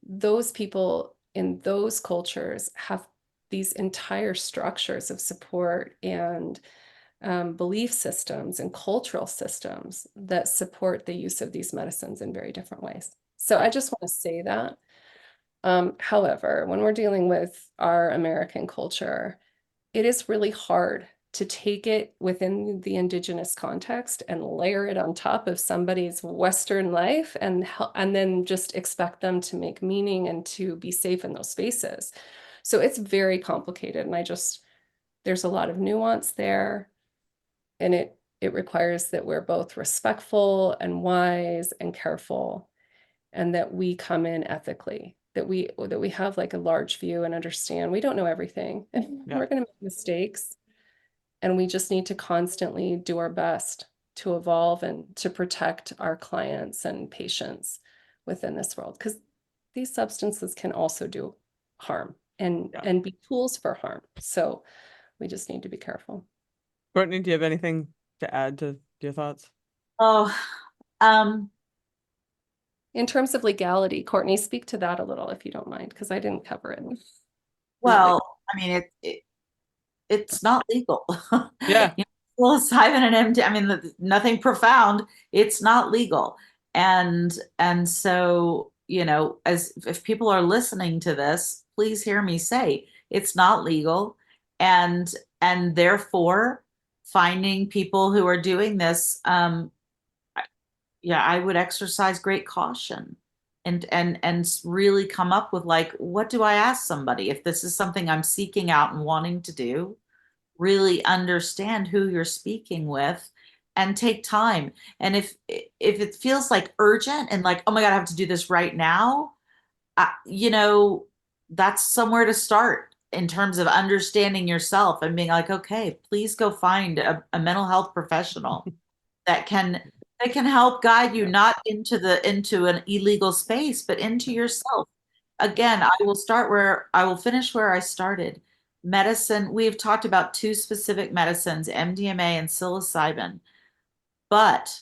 those people in those cultures have these entire structures of support and belief systems and cultural systems that support the use of these medicines in very different ways. So I just want to say that. However, when we're dealing with our American culture, it is really hard to take it within the indigenous context and layer it on top of somebody's Western life and then just expect them to make meaning and to be safe in those spaces. So it's very complicated, and there's a lot of nuance there, and it requires that we're both respectful and wise and careful, and that we come in ethically, that we have like a large view and understand we don't know everything. Yeah. We're going to make mistakes, and we just need to constantly do our best to evolve and to protect our clients and patients within this world, because these substances can also do harm and be tools for harm. So we just need to be careful. Courtney, do you have anything to add to your thoughts? Oh, In terms of legality, Courtney, speak to that a little if you don't mind, because I didn't cover it. well, I mean, it's not legal. Yeah. You know, psilocybin and MD, I mean, nothing profound. It's not legal. And so, you know, if people are listening to this, please hear me say it's not legal. And therefore finding people who are doing this, yeah, I would exercise great caution and really come up with, like, what do I ask somebody if this is something I'm seeking out and wanting to do? Really understand who you're speaking with and take time. And if it feels like urgent and like, oh my God, I have to do this right now, you know, that's somewhere to start in terms of understanding yourself and being like, okay, please go find a mental health professional that can help guide you, not into an illegal space, but into yourself. Again, I will finish where I started. medicine, we've talked about two specific medicines, MDMA and psilocybin, but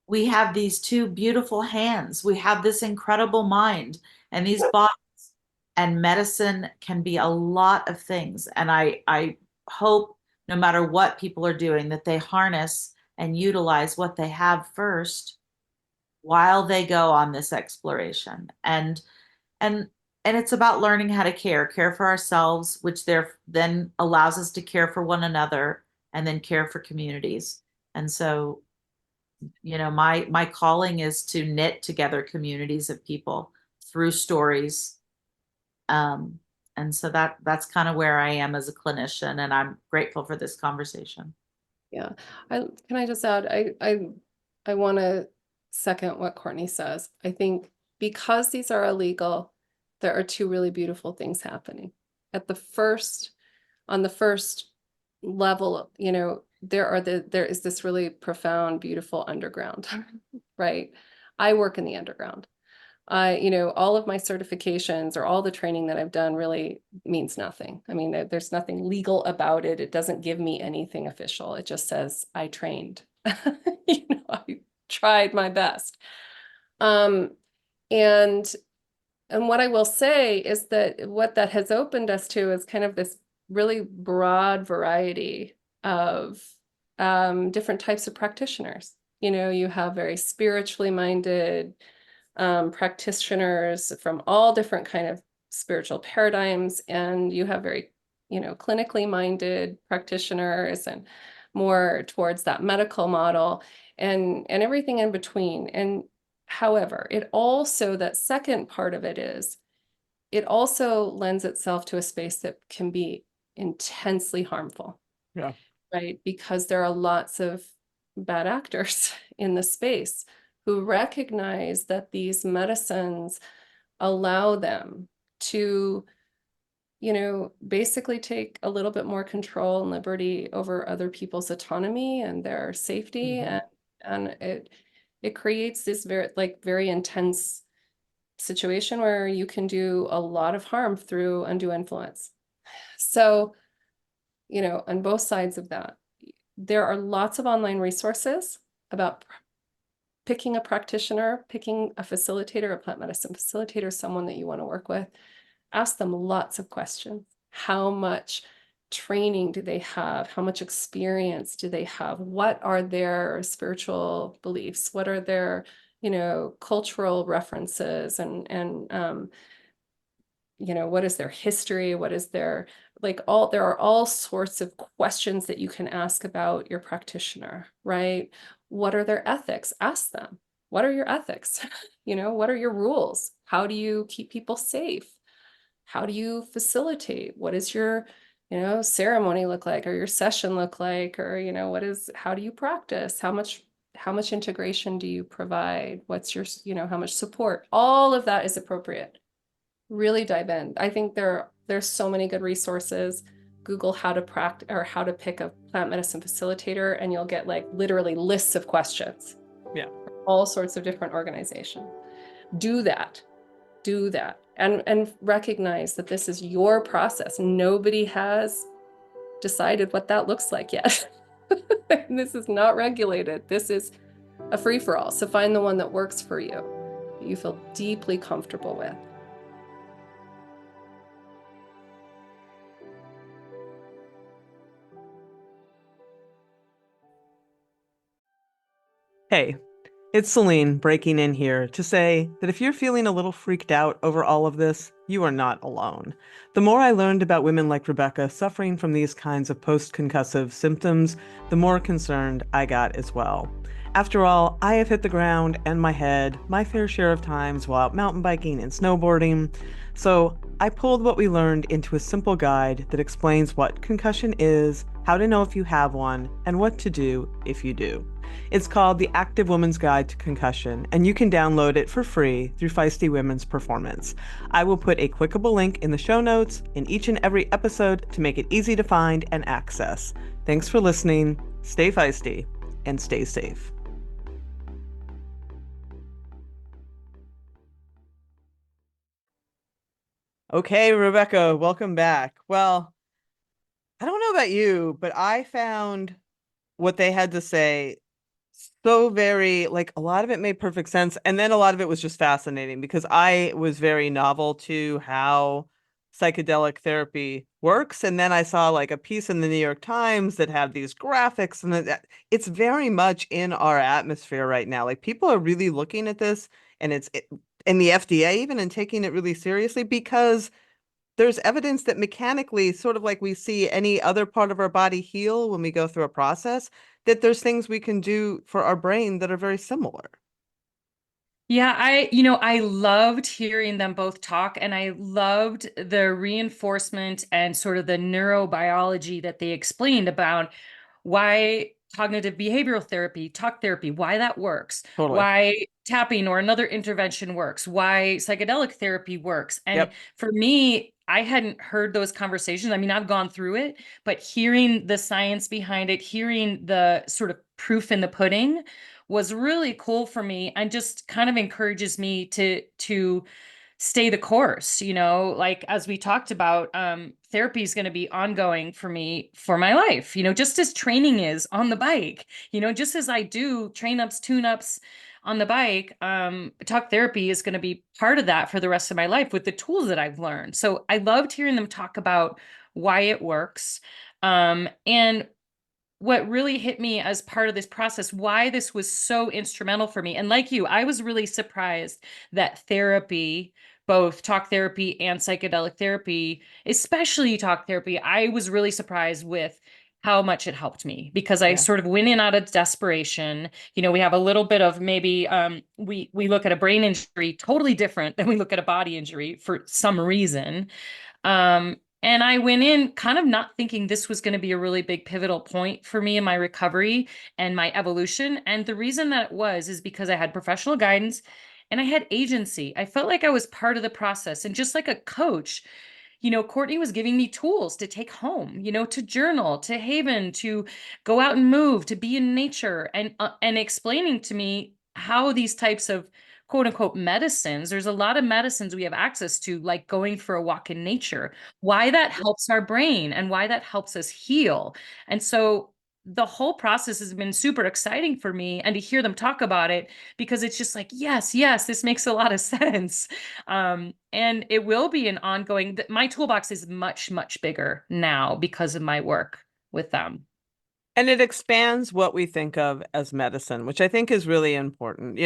we have these two beautiful hands. We have this incredible mind and these bodies, and medicine can be a lot of things. And I hope no matter what people are doing, that they harness and utilize what they have first while they go on this exploration. And and it's about learning how to care for ourselves, which there then allows us to care for one another and then care for communities. And so, my calling is to knit together communities of people through stories. Um, and so that's kind of where I am as a clinician, and I'm grateful for this conversation. Yeah. Can I just add, I want to second what Courtney says. I think because these are illegal, there are two really beautiful things happening. On the first level, there is this really profound, beautiful underground, right? I work in the underground. All of my certifications or all the training that I've done really means nothing. I mean, there's nothing legal about it. It doesn't give me anything official. It just says I trained. I tried my best. Um, and and what I will say is that what that has opened us to is kind of this really broad variety of different types of practitioners. You have very spiritually minded practitioners from all different kind of spiritual paradigms, and you have very, clinically minded practitioners and more towards that medical model and everything in between. And however, that second part of it is, it also lends itself to a space that can be intensely harmful. Yeah. Right? Because there are lots of bad actors in the space who recognize that these medicines allow them to, basically take a little bit more control and liberty over other people's autonomy and their safety. Mhm. And it creates this very intense situation where you can do a lot of harm through undue influence. So, on both sides of that, there are lots of online resources about picking a practitioner, picking a facilitator, a plant medicine facilitator, someone that you want to work with. Ask them lots of questions. How much training do they have? How much experience do they have? What are their spiritual beliefs? What are their, cultural references and what is their history? What is their there are all sorts of questions that you can ask about your practitioner, right? What are their ethics? Ask them. What are your ethics? What are your rules? How do you keep people safe? How do you facilitate? What is your, ceremony look like, or your session look like, or, how do you practice? How much integration do you provide? What's your, how much support? All of that is appropriate. Really dive in. I think there's so many good resources. Google how to practice or how to pick a plant medicine facilitator, and you'll get literally lists of questions. Yeah. All sorts of different organizations. Do that. And recognize that this is your process. Nobody has decided what that looks like yet. This is not regulated. This is a free-for-all. So find the one that works for you, that you feel deeply comfortable with. Hey, it's Celine breaking in here to say that if you're feeling a little freaked out over all of this, you are not alone. The more I learned about women like Rebecca suffering from these kinds of post-concussive symptoms, the more concerned I got as well. After all, I have hit the ground and my head my fair share of times while out mountain biking and snowboarding. So I pulled what we learned into a simple guide that explains what concussion is, how to know if you have one, and what to do if you do. It's called The Active Woman's Guide to Concussion, and you can download it for free through Feisty Women's Performance. I will put a clickable link in the show notes in each and every episode to make it easy to find and access. Thanks for listening, stay feisty, and stay safe. Okay, Rebecca, welcome back. Well, I don't know about you, but I found what they had to say so very, like, a lot of it made perfect sense. And then a lot of it was just fascinating because I was very novel to how psychedelic therapy works. And then I saw like a piece in the New York Times that had these graphics, and it's very much in our atmosphere right now. Like people are really looking at this, and and the FDA even, and taking it really seriously because there's evidence that mechanically, sort of like we see any other part of our body heal when we go through a process, that there's things we can do for our brain that are very similar. Yeah, I loved hearing them both talk, and I loved the reinforcement and sort of the neurobiology that they explained about why cognitive behavioral therapy, talk therapy, why that works, Totally. why tapping or another intervention works, why psychedelic therapy works. And Yep. for me, I hadn't heard those conversations. I mean, I've gone through it, but hearing the science behind it, hearing the sort of proof in the pudding was really cool for me, and just kind of encourages me to stay the course, like as we talked about, therapy is going to be ongoing for me for my life, just as training is on the bike, just as I do train ups, tune ups on the bike, talk therapy is going to be part of that for the rest of my life with the tools that I've learned. So I loved hearing them talk about why it works. And what really hit me as part of this process, why this was so instrumental for me. And like you, I was really surprised that therapy, both talk therapy and psychedelic therapy, especially talk therapy, I was really surprised with how much it helped me, because I Yeah. sort of went in out of desperation. We have a little bit of maybe we look at a brain injury totally different than we look at a body injury for some reason. And I went in kind of not thinking this was going to be a really big pivotal point for me in my recovery and my evolution. And the reason that it was is because I had professional guidance and I had agency. I felt like I was part of the process. And just like a coach, Courtney was giving me tools to take home, to journal, to haven, to go out and move, to be in nature, and explaining to me how these types of quote unquote medicines, there's a lot of medicines we have access to, like going for a walk in nature, why that helps our brain and why that helps us heal. And so the whole process has been super exciting for me, and to hear them talk about it, because it's just like, yes, yes, this makes a lot of sense. And it will be an ongoing, my toolbox is much, much bigger now because of my work with them. And it expands what we think of as medicine, which I think is really important.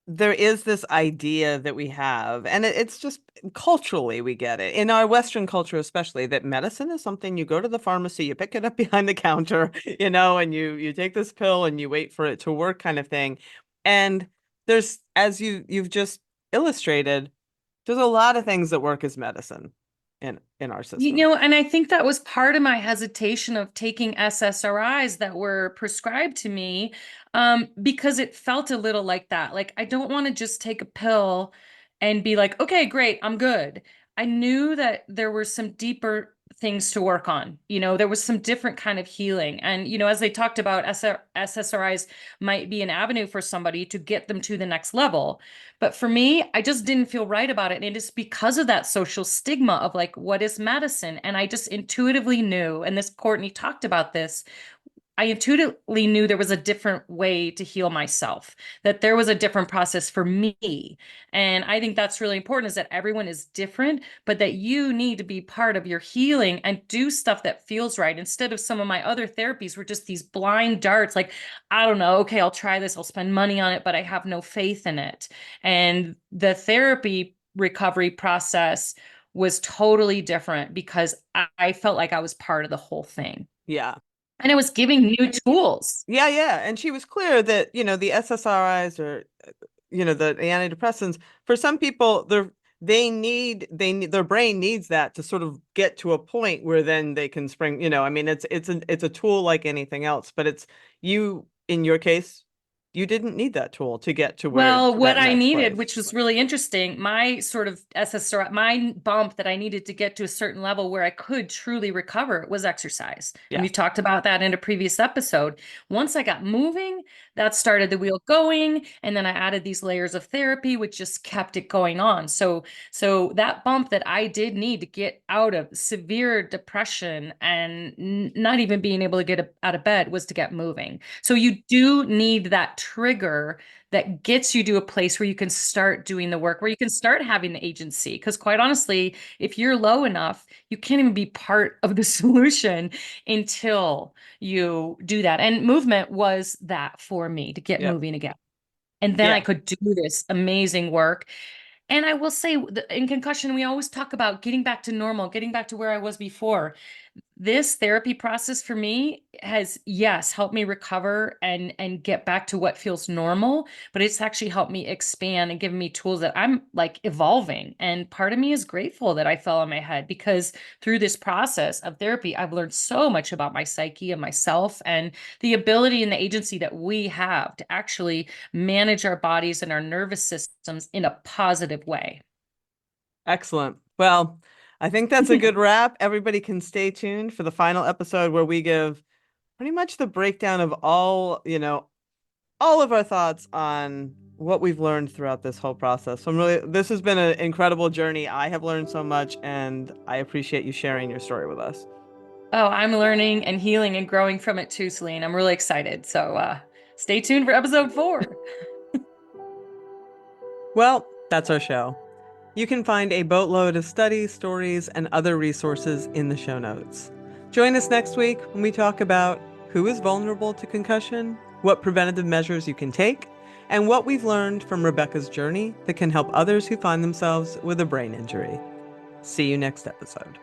There is this idea that we have, and it's just culturally we get it in our Western culture, especially, that medicine is something you go to the pharmacy, you pick it up behind the counter, and you take this pill and you wait for it to work, kind of thing. And there's, as you've just illustrated, there's a lot of things that work as medicine in our system. And I think that was part of my hesitation of taking SSRIs that were prescribed to me, because it felt a little like that. Like, I don't want to just take a pill and be like, okay, great, I'm good. I knew that there were some deeper things to work on. There was some different kind of healing. And, as they talked about, SSRIs might be an avenue for somebody to get them to the next level. But for me, I just didn't feel right about it. And it is because of that social stigma of like, what is medicine? And I just intuitively knew, and this Courtney talked about this, I intuitively knew there was a different way to heal myself, that there was a different process for me. And I think that's really important, is that everyone is different, but that you need to be part of your healing and do stuff that feels right. Instead of some of my other therapies were just these blind darts, like, I don't know, okay, I'll try this, I'll spend money on it, but I have no faith in it. And the therapy recovery process was totally different because I felt like I was part of the whole thing. Yeah. And it was giving new tools. Yeah, yeah. And she was clear that, the SSRIs, or, the antidepressants, for some people, their brain needs that to sort of get to a point where then they can I mean, it's a tool like anything else, but it's, in your case, you didn't need that tool to get to where Well, to what that I next needed, place. which was really interesting, my sort of SSRI, my bump that I needed to get to a certain level where I could truly recover was exercise. Yeah. And we've talked about that in a previous episode. Once I got moving, that started the wheel going. And then I added these layers of therapy, which just kept it going on. So that bump that I did need to get out of severe depression and not even being able to get out of bed was to get moving. So you do need that trigger that gets you to a place where you can start doing the work, where you can start having the agency. Because quite honestly, if you're low enough, you can't even be part of the solution until you do that. And movement was that for me to get Yep. moving again. And then I could do this amazing work. And I will say in concussion, we always talk about getting back to normal, getting back to where I was before. This therapy process for me has, yes, helped me recover and get back to what feels normal, but it's actually helped me expand and given me tools that I'm like evolving. And part of me is grateful that I fell on my head, because through this process of therapy, I've learned so much about my psyche and myself and the ability and the agency that we have to actually manage our bodies and our nervous systems in a positive way. Excellent. Well, I think that's a good wrap. Everybody can stay tuned for the final episode where we give pretty much the breakdown of all of our thoughts on what we've learned throughout this whole process. So this has been an incredible journey. I have learned so much, and I appreciate you sharing your story with us. Oh, I'm learning and healing and growing from it too, Celine. I'm really excited. So stay tuned for episode 4. Well, that's our show. You can find a boatload of studies, stories, and other resources in the show notes. Join us next week when we talk about who is vulnerable to concussion, what preventative measures you can take, and what we've learned from Rebecca's journey that can help others who find themselves with a brain injury. See you next episode.